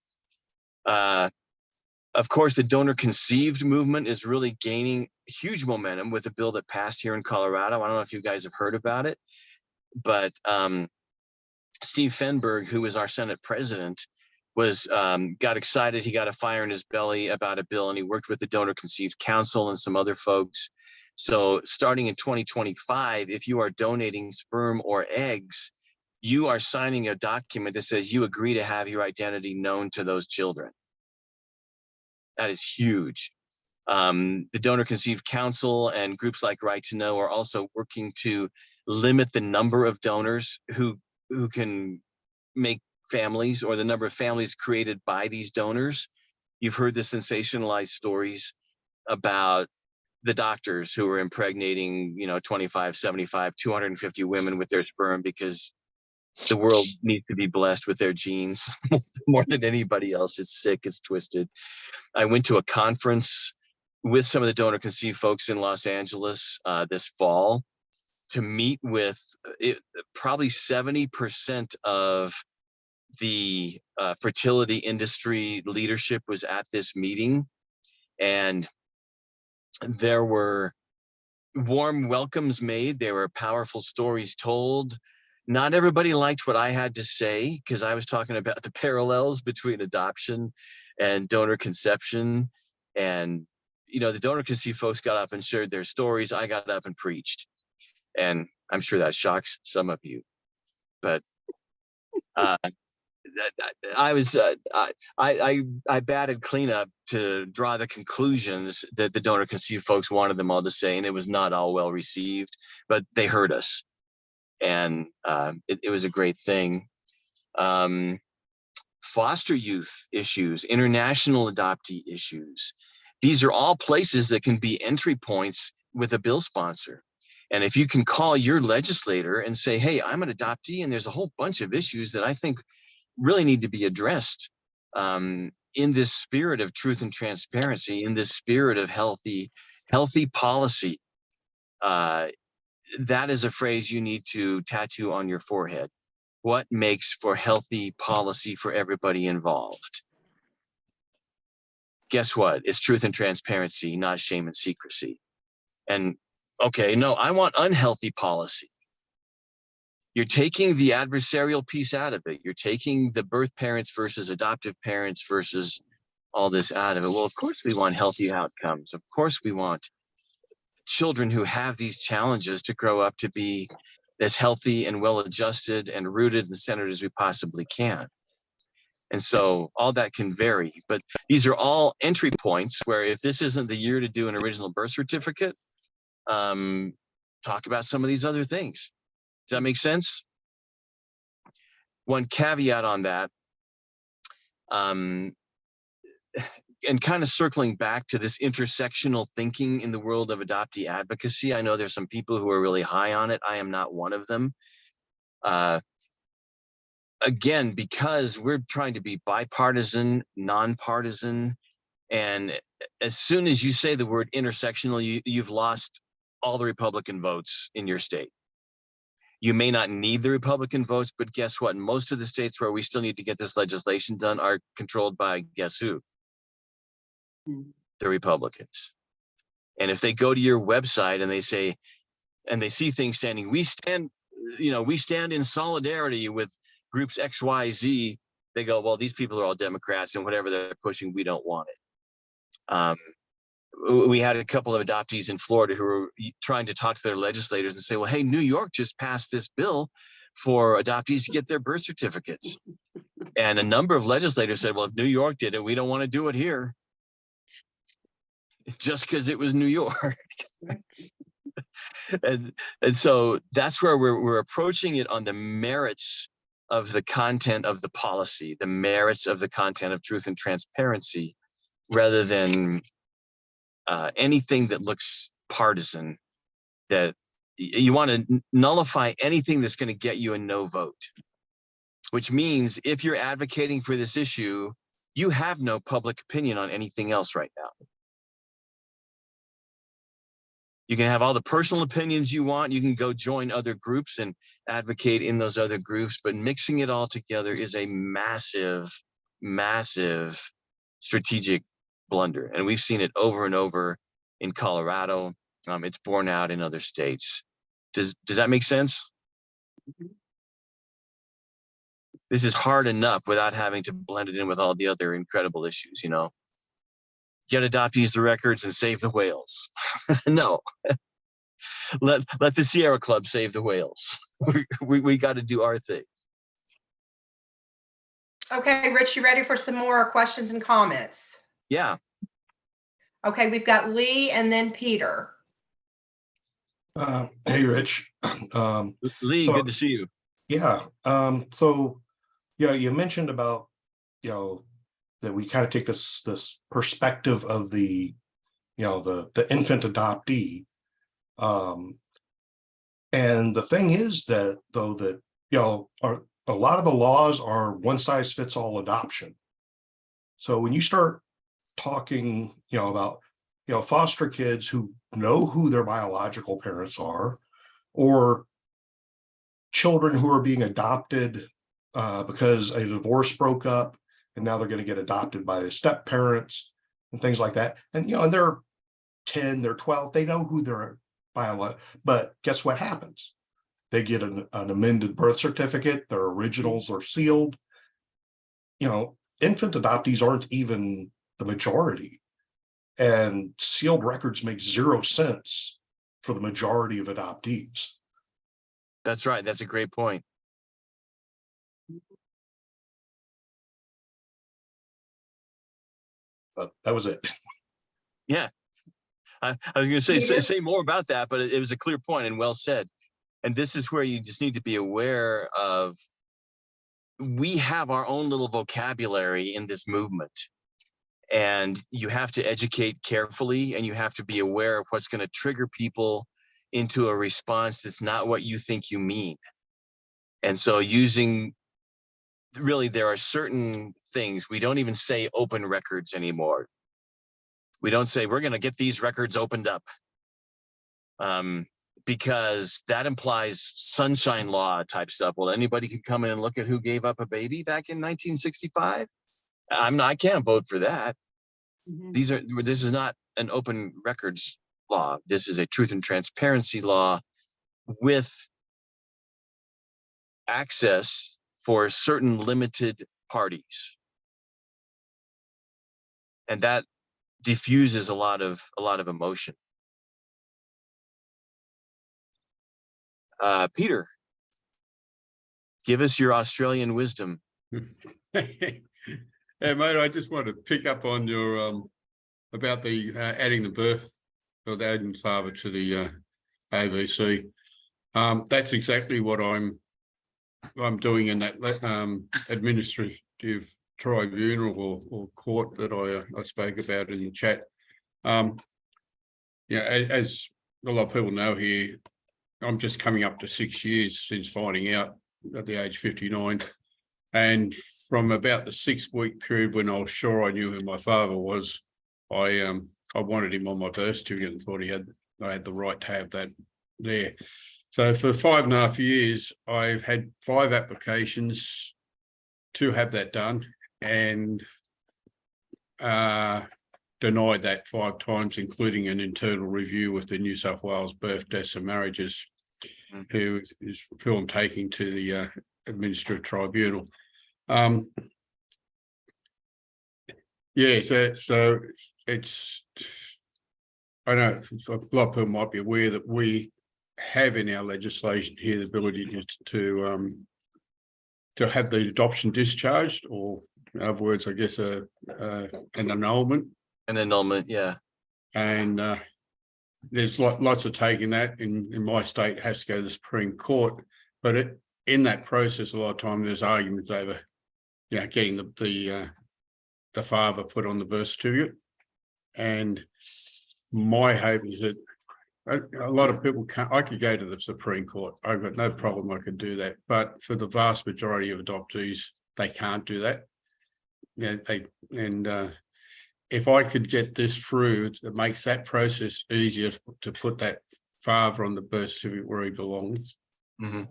S4: Of course, the donor conceived movement is really gaining huge momentum with a bill that passed here in Colorado. I don't know if you guys have heard about it, but Steve Fenberg, who is our Senate president, got excited. He got a fire in his belly about a bill, and he worked with the Donor Conceived Council and some other folks. So starting in 2025, if you are donating sperm or eggs, you are signing a document that says you agree to have your identity known to those children. That is huge. The Donor Conceived Council and groups like Right to Know are also working to limit the number of donors who can make families, or the number of families created by these donors. You've heard the sensationalized stories about the doctors who are impregnating, 25, 75, 250 women with their sperm because the world needs to be blessed with their genes more than anybody else. It's sick, it's twisted. I went to a conference with some of the donor conceived folks in Los Angeles this fall to meet with probably 70% of the fertility industry leadership was at this meeting, and there were warm welcomes made. There were powerful stories told. Not everybody liked what I had to say, because I was talking about the parallels between adoption and donor conception. And, the donor conceived folks got up and shared their stories. I got up and preached. And I'm sure that shocks some of you. But I was I batted cleanup to draw the conclusions that the donor conceived folks wanted them all to say, and it was not all well received, but they heard us, and it was a great thing. Foster youth issues, international adoptee issues. These are all places that can be entry points with a bill sponsor. And if you can call your legislator and say, hey, I'm an adoptee and there's a whole bunch of issues that I think really need to be addressed in this spirit of truth and transparency, in this spirit of healthy policy, that is a phrase you need to tattoo on your forehead. What makes for healthy policy for everybody involved? Guess what? It's truth and transparency, not shame and secrecy. And okay, no, I want unhealthy policy. You're taking the adversarial piece out of it. You're taking the birth parents versus adoptive parents versus all this out of it. Well, of course we want healthy outcomes. Of course we want children who have these challenges to grow up to be as healthy and well-adjusted and rooted and centered as we possibly can. And so all that can vary, but these are all entry points where if this isn't the year to do an original birth certificate, talk about some of these other things. Does that make sense? One caveat on that, and kind of circling back to this intersectional thinking in the world of adoptee advocacy. I know there's some people who are really high on it. I am not one of them. Again, because we're trying to be bipartisan, nonpartisan, and as soon as you say the word intersectional, you've lost all the Republican votes in your state. You may not need the Republican votes, but guess what? Most of the states where we still need to get this legislation done are controlled by guess who? The Republicans. And if they go to your website and they say, and they see things standing, we stand in solidarity with groups X, Y, Z, they go, well, these people are all Democrats and whatever they're pushing, we don't want it. We had a couple of adoptees in Florida who were trying to talk to their legislators and say, well, hey, New York just passed this bill for adoptees to get their birth certificates. And a number of legislators said, well, if New York did it, we don't want to do it here. Just because it was New York. and so that's where we're approaching it on the merits of the content of the policy, the merits of the content of truth and transparency, rather than anything that looks partisan. That you want to nullify anything that's going to get you a no vote, which means if you're advocating for this issue, you have no public opinion on anything else right now. You can have all the personal opinions you want. You can go join other groups and advocate in those other groups, but mixing it all together is a massive, massive strategic blunder. And we've seen it over and over in Colorado. It's borne out in other states. Does that make sense? This is hard enough without having to blend it in with all the other incredible issues, you know. Get adoptees the records and save the whales. No, let the Sierra Club save the whales. We got to do our thing.
S1: Okay, Rich, you ready for some more questions and comments?
S4: Yeah.
S1: Okay, we've got Lee and then Peter.
S12: Hey, Rich.
S4: Lee, good to see you.
S12: Yeah. So, yeah, you mentioned about, that we kind of take this perspective of the, the infant adoptee. And the thing is that, though, that, a lot of the laws are one size fits all adoption. So when you start talking, about, foster kids who know who their biological parents are, or children who are being adopted because a divorce broke up, and now they're going to get adopted by their step parents and things like that. And, and they're 10, they're 12, they know who their biological, but guess what happens? They get an amended birth certificate, their originals are sealed. Infant adoptees aren't even the majority, and sealed records make 0 sense for the majority of adoptees.
S4: That's right. That's a great point.
S12: but that was it.
S4: Yeah. I was going to say more about that, but it was a clear point and well said. And this is where you just need to be aware of, we have our own little vocabulary in this movement, and you have to educate carefully, and you have to be aware of what's going to trigger people into a response that's not what you think you mean. And so there are certain things, we don't even say open records anymore. We don't say we're going to get these records opened up, because that implies sunshine law type stuff. Well, anybody can come in and look at who gave up a baby back in 1965. I can't vote for that.
S5: Mhm.
S4: This is not an open records law. This is a truth and transparency law with access for certain limited parties. And that diffuses a lot of emotion. Peter, give us your Australian wisdom.
S13: Hey, mate, I just want to pick up on your about the adding the birth or the adding father to the ABC. That's exactly what I'm doing in that administrative tribunal or court that I spoke about in the chat. Yeah, as a lot of people know here, I'm just coming up to 6 years since finding out at the age 59. And from about the 6-week period when I was sure I knew who my father was, I wanted him on my birth certificate and thought I had the right to have that there. So for 5.5 years, I've had 5 applications to have that done, and denied that 5 times, including an internal review with the New South Wales Birth, Deaths and Marriages, who I'm taking to the administrative tribunal. Yeah, so it's, I know a lot of people might be aware that we have in our legislation here the ability to have the adoption discharged, or in other words, I guess an annulment.
S4: An annulment, yeah.
S13: And there's lots of taking that. In my state, it has to go to the Supreme Court, but in that process, a lot of time there's arguments over, getting the father put on the birth certificate. And my hope is that a lot of people can't. I could go to the Supreme Court. I've got no problem. I could do that. But for the vast majority of adoptees, they can't do that. If I could get this through, it makes that process easier to put that father on the birth certificate where he belongs.
S4: Mm-hmm.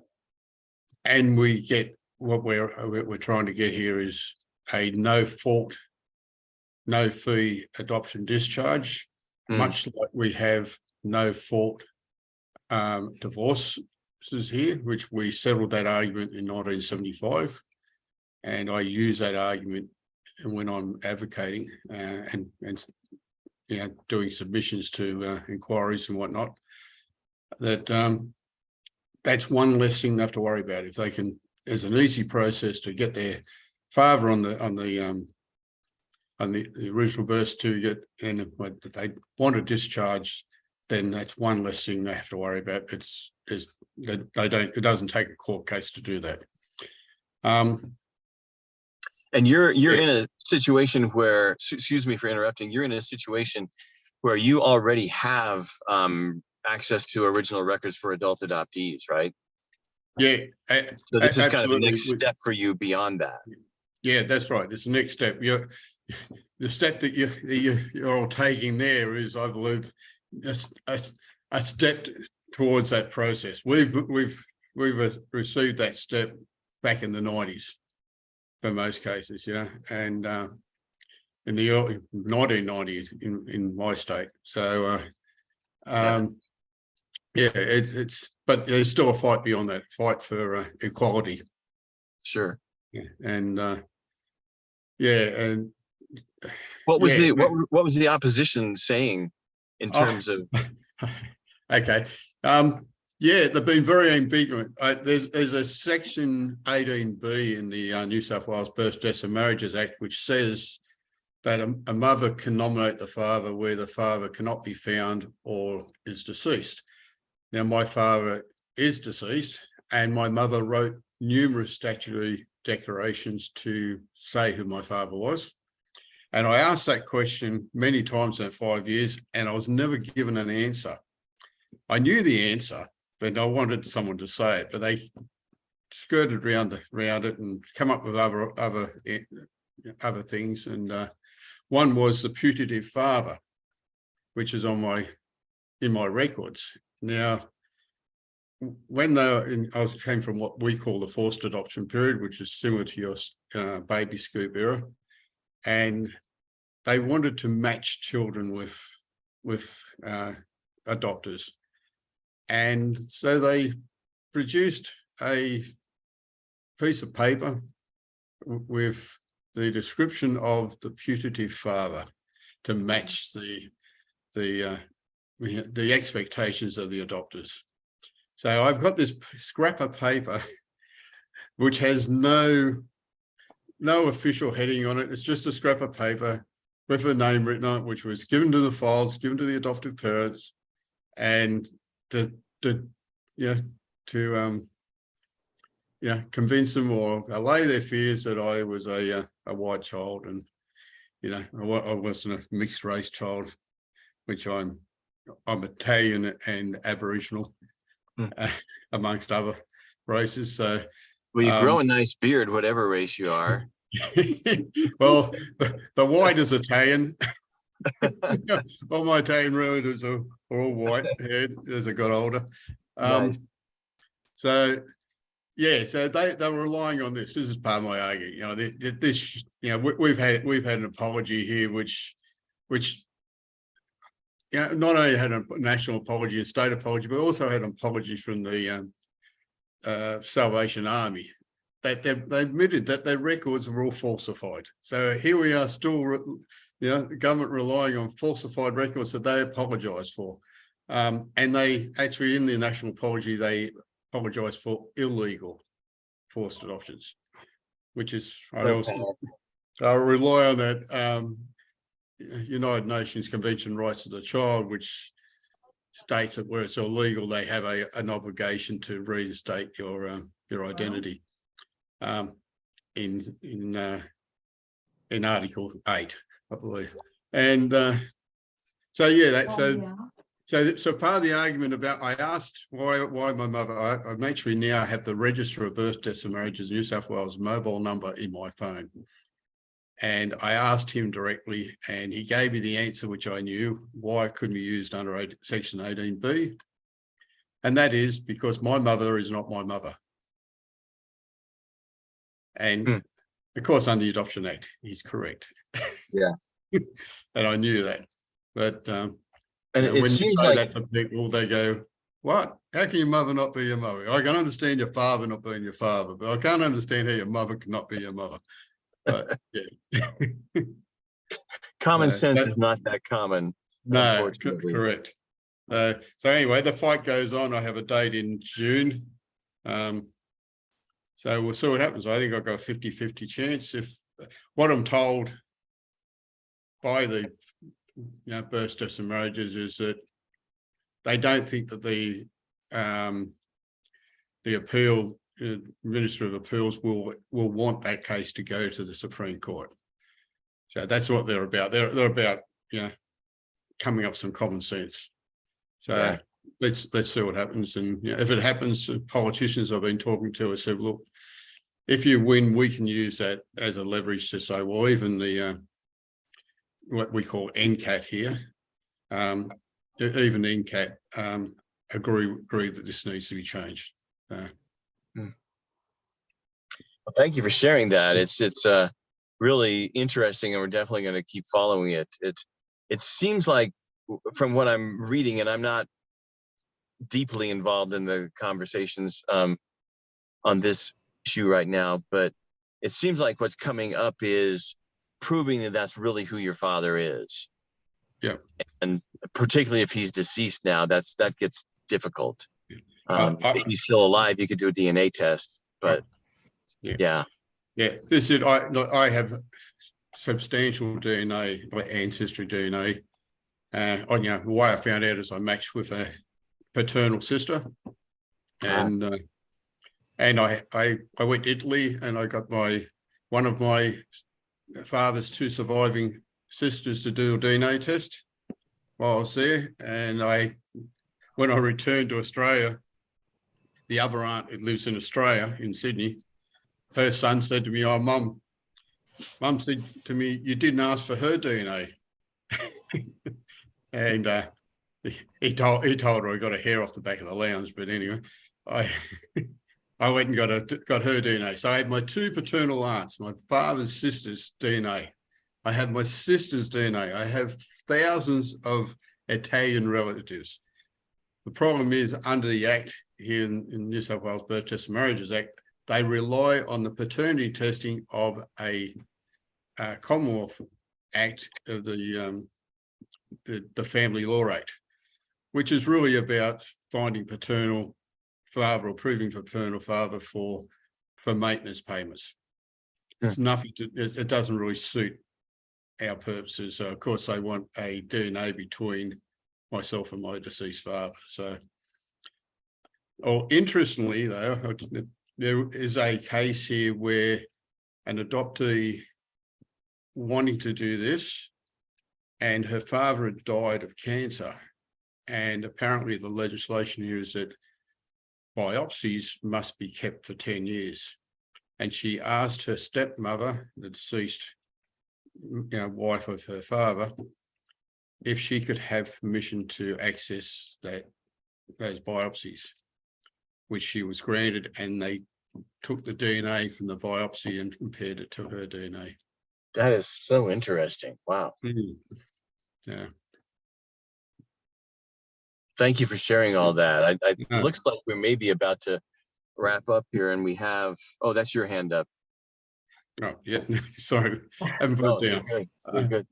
S13: And we get what we're trying to get here is a no fault, no fee adoption discharge, much like we have no fault divorces here, which we settled that argument in 1975. And I use that argument when I'm advocating and doing submissions to inquiries and whatnot, that that's one less thing they have to worry about. If they can, there's an easy process to get their father on the original birth certificate, and if they want to discharge, then that's one less thing they have to worry about. It doesn't take a court case to do that.
S4: And you're in a situation where, excuse me for interrupting, you're in a situation where you already have access to original records for adult adoptees, right?
S13: Yeah.
S4: So this is kind of the next step for you beyond that.
S13: Yeah, that's right. It's the next step. The step that you're all taking there is, I believe, a step towards that process. We've received that step back in the 90s. For most cases, and in the early 1990s in my state. So, it's but there's still a fight beyond that, fight for equality.
S4: Sure.
S13: Yeah, and and
S4: what was the opposition saying in terms of?
S13: Okay. Yeah, they've been very ambiguous. There's a section 18B in the New South Wales Birth, Deaths and Marriages Act, which says that a mother can nominate the father where the father cannot be found or is deceased. Now, my father is deceased, and my mother wrote numerous statutory declarations to say who my father was. And I asked that question many times in 5 years, and I was never given an answer. I knew the answer, but I wanted someone to say it, but they skirted around it and come up with other things. And one was the putative father, which is in my records. Now, when I came from what we call the forced adoption period, which is similar to your baby scoop era, and they wanted to match children with adopters. And so they produced a piece of paper with the description of the putative father to match the expectations of the adopters. So I've got this scrap of paper which has no official heading on it. It's just a scrap of paper with a name written on it, which was given to the files, given to the adoptive parents, and to convince them or allay their fears that I was a white child, and I wasn't a mixed race child, which I'm Italian and Aboriginal, amongst other races. So,
S4: well, you grow a nice beard, whatever race you are.
S13: Well, the white is Italian. All my Italian relatives are all white haired as I got older.
S4: Nice.
S13: So yeah, so they were relying on this. This is part of my argument. This we've had an apology here, which not only had a national apology and state apology, but also had an apology from the Salvation Army. That they admitted that their records were all falsified. So here we are still, the government relying on falsified records that they apologised for. And they actually, in the national apology, they apologised for illegal forced adoptions, which is, I rely on that United Nations Convention on Rights of the Child, which states that where it's illegal, they have an obligation to reinstate your identity. In Article 8, I believe. And so part of the argument about, I asked why my mother, I actually now have the Register of Birth, Deaths and Marriages New South Wales mobile number in my phone. And I asked him directly, and he gave me the answer, which I knew. Why it couldn't be used under Section 18B. And that is because my mother is not my mother. And of course, under the Adoption Act, he's correct.
S4: Yeah.
S13: And I knew that. But
S4: and
S13: when
S4: it seems
S13: you say
S4: like
S13: that to people, they go, what? How can your mother not be your mother? I can understand your father not being your father, but I can't understand how your mother cannot be your mother. But yeah.
S4: Common sense is not that common.
S13: No, correct. So anyway, the fight goes on. I have a date in June. So we'll see what happens. I think I've got a 50-50 chance. If what I'm told by the births, deaths and marriages is that they don't think that the appeal Minister of Appeals will want that case to go to the Supreme Court. So that's what they're about. They're about coming up with some common sense. So yeah. Let's see what happens. And if it happens, politicians I've been talking to have said, look, if you win, we can use that as a leverage to say, well, even the what we call NCAT here, even NCAT agree that this needs to be changed.
S4: Well, thank you for sharing that. It's really interesting, and we're definitely going to keep following it. It seems like, from what I'm reading, and I'm not deeply involved in the conversations on this issue right now, but it seems like what's coming up is proving that that's really who your father is.
S13: Yeah.
S4: And particularly if he's deceased now, that gets difficult. If he's still alive, you could do a DNA test, but yeah.
S13: This is I have substantial DNA, like ancestry DNA. The way I found out is I matched with a paternal sister, and I went to Italy and I got one of my father's two surviving sisters to do a DNA test while I was there. And when I returned to Australia, the other aunt who lives in Australia, in Sydney, her son said to me, "Oh, Mum said to me, you didn't ask for her DNA." And he told her I got a hair off the back of the lounge. But anyway, I went and got her DNA. So I had my two paternal aunts, my father's sister's DNA. I have my sister's DNA. I have thousands of Italian relatives. The problem is, under the Act here in New South Wales, Birth, Deaths and Marriages Act, they rely on the paternity testing of a Commonwealth Act of the Family Law Act, which is really about finding paternal father or proving for paternal father for maintenance payments. It's nothing to, it doesn't really suit our purposes. So of course they want a DNA between myself and my deceased father. So, interestingly though, there is a case here where an adoptee wanting to do this, and her father had died of cancer. And apparently the legislation here is that biopsies must be kept for 10 years. And she asked her stepmother, the deceased wife of her father, if she could have permission to access those biopsies, which she was granted, and they took the DNA from the biopsy and compared it to her DNA.
S4: That is so interesting. Wow.
S13: Yeah.
S4: Thank you for sharing all that. It
S13: No.
S4: looks like we're maybe about to wrap up here, and we have, oh, that's your hand up.
S13: Oh, yeah. Sorry. I haven't put
S4: No,
S13: it down.
S4: you're good. You're good.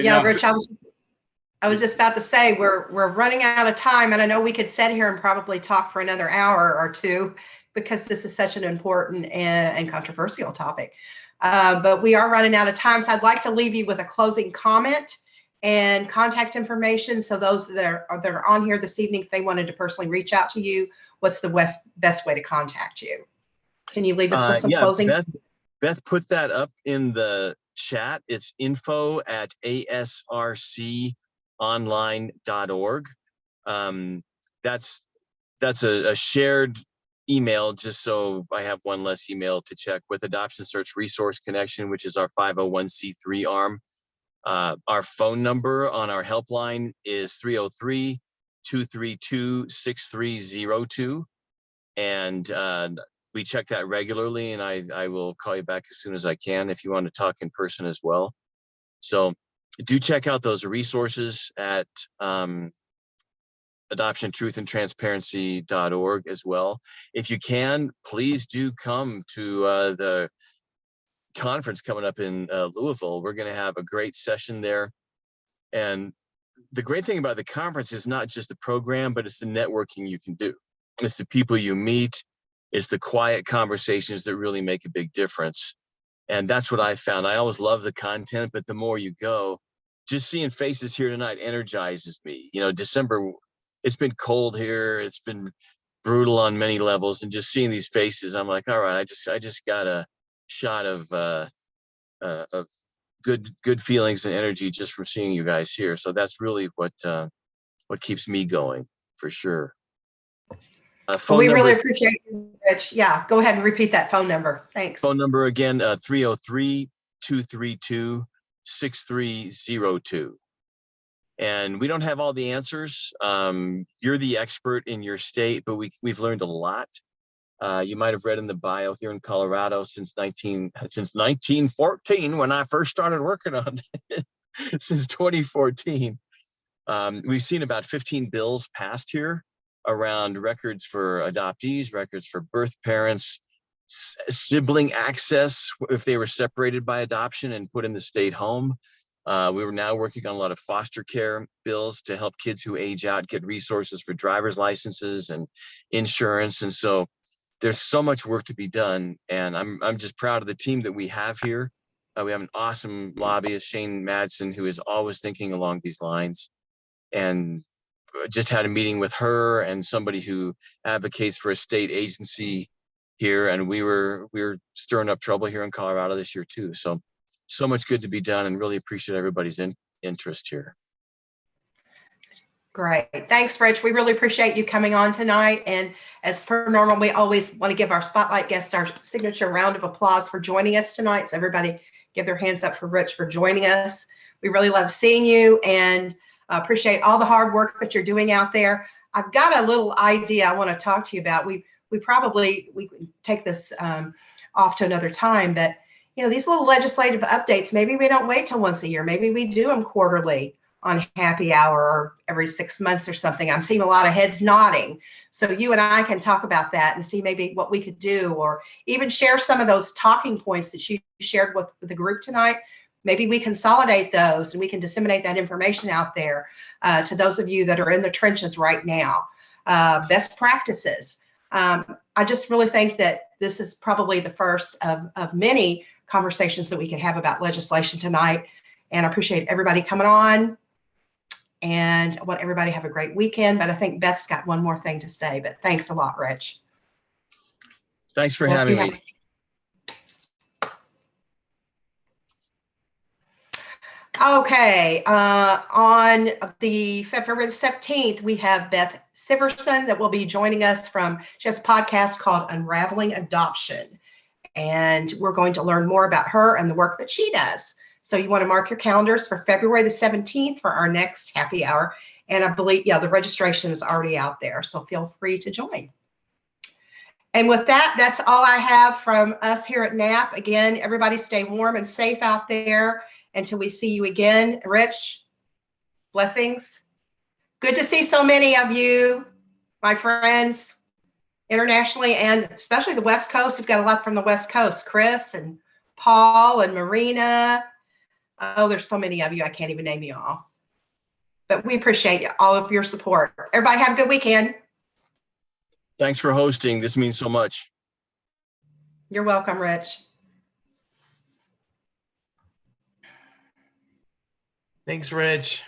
S1: Yeah, Rich, I was just about to say we're running out of time, and I know we could sit here and probably talk for another hour or two because this is such an important and controversial topic. But we are running out of time, so I'd like to leave you with a closing comment and contact information. So those that are on here this evening, if they wanted to personally reach out to you, what's the best way to contact you? Can you leave us with some closing?
S4: Beth put that up in the chat. It's info@asrconline.org. That's a shared email, just so I have one less email to check, with Adoption Search Resource Connection, which is our 501c3 arm. Our phone number on our helpline is 303-232-6302. And we check that regularly, and I will call you back as soon as I can if you want to talk in person as well. So do check out those resources at adoptiontruthandtransparency.org as well. If you can, please do come to the conference coming up in Louisville. We're going to have a great session there. And the great thing about the conference is not just the program, but it's the networking you can do. It's the people you meet. It's the quiet conversations that really make a big difference. And that's what I found. I always love the content, but the more you go, just seeing faces here tonight energizes me. December, it's been cold here. It's been brutal on many levels, and just seeing these faces, I'm like, all right, I just got a shot of good feelings and energy just from seeing you guys here. So that's really what keeps me going, for sure.
S1: We really appreciate you, Rich. Yeah, go ahead and repeat that phone number. Thanks.
S4: Phone number again, 303-232-6302. And we don't have all the answers. You're the expert in your state, but we've learned a lot. You might have read in the bio here in Colorado since 1914, when I first started working on it, since 2014. We've seen about 15 bills passed here around records for adoptees, records for birth parents, sibling access if they were separated by adoption and put in the state home. We were now working on a lot of foster care bills to help kids who age out get resources for driver's licenses and insurance. And so there's so much work to be done. And I'm just proud of the team that we have here. We have an awesome lobbyist, Shane Madsen, who is always thinking along these lines. And just had a meeting with her and somebody who advocates for a state agency here. And we were stirring up trouble here in Colorado this year too. So much good to be done, and really appreciate everybody's interest here.
S1: Great. Thanks, Rich. We really appreciate you coming on tonight. And as per normal, we always want to give our spotlight guests our signature round of applause for joining us tonight. So everybody give their hands up for Rich for joining us. We really love seeing you, and appreciate all the hard work that you're doing out there. I've got a little idea I want to talk to you about. We can take this off to another time, but these little legislative updates, maybe we don't wait till once a year. Maybe we do them quarterly on happy hour, or every 6 months or something. I'm seeing a lot of heads nodding. So you and I can talk about that and see maybe what we could do, or even share some of those talking points that you shared with the group tonight. Maybe we consolidate those and we can disseminate that information out there to those of you that are in the trenches right now. Best practices. I just really think that this is probably the first of many conversations that we can have about legislation tonight. And I appreciate everybody coming on. And I want everybody to have a great weekend. But I think Beth's got one more thing to say. But thanks a lot, Rich.
S4: Thanks for having me.
S1: Okay, on the February 17th, we have Beth Siverson that will be joining us she has a podcast called Unraveling Adoption. And we're going to learn more about her and the work that she does. So you want to mark your calendars for February the 17th for our next happy hour. And I believe, the registration is already out there. So feel free to join. And with that, that's all I have from us here at NAAP. Again, everybody stay warm and safe out there until we see you again. Rich, blessings. Good to see so many of you, my friends, internationally, and especially the West Coast. We've got a lot from the West Coast. Chris and Paul and Marina. Oh, there's so many of you. I can't even name you all. But we appreciate all of your support. Everybody have a good weekend.
S4: Thanks for hosting. This means so much.
S1: You're welcome, Rich.
S14: Thanks, Rich.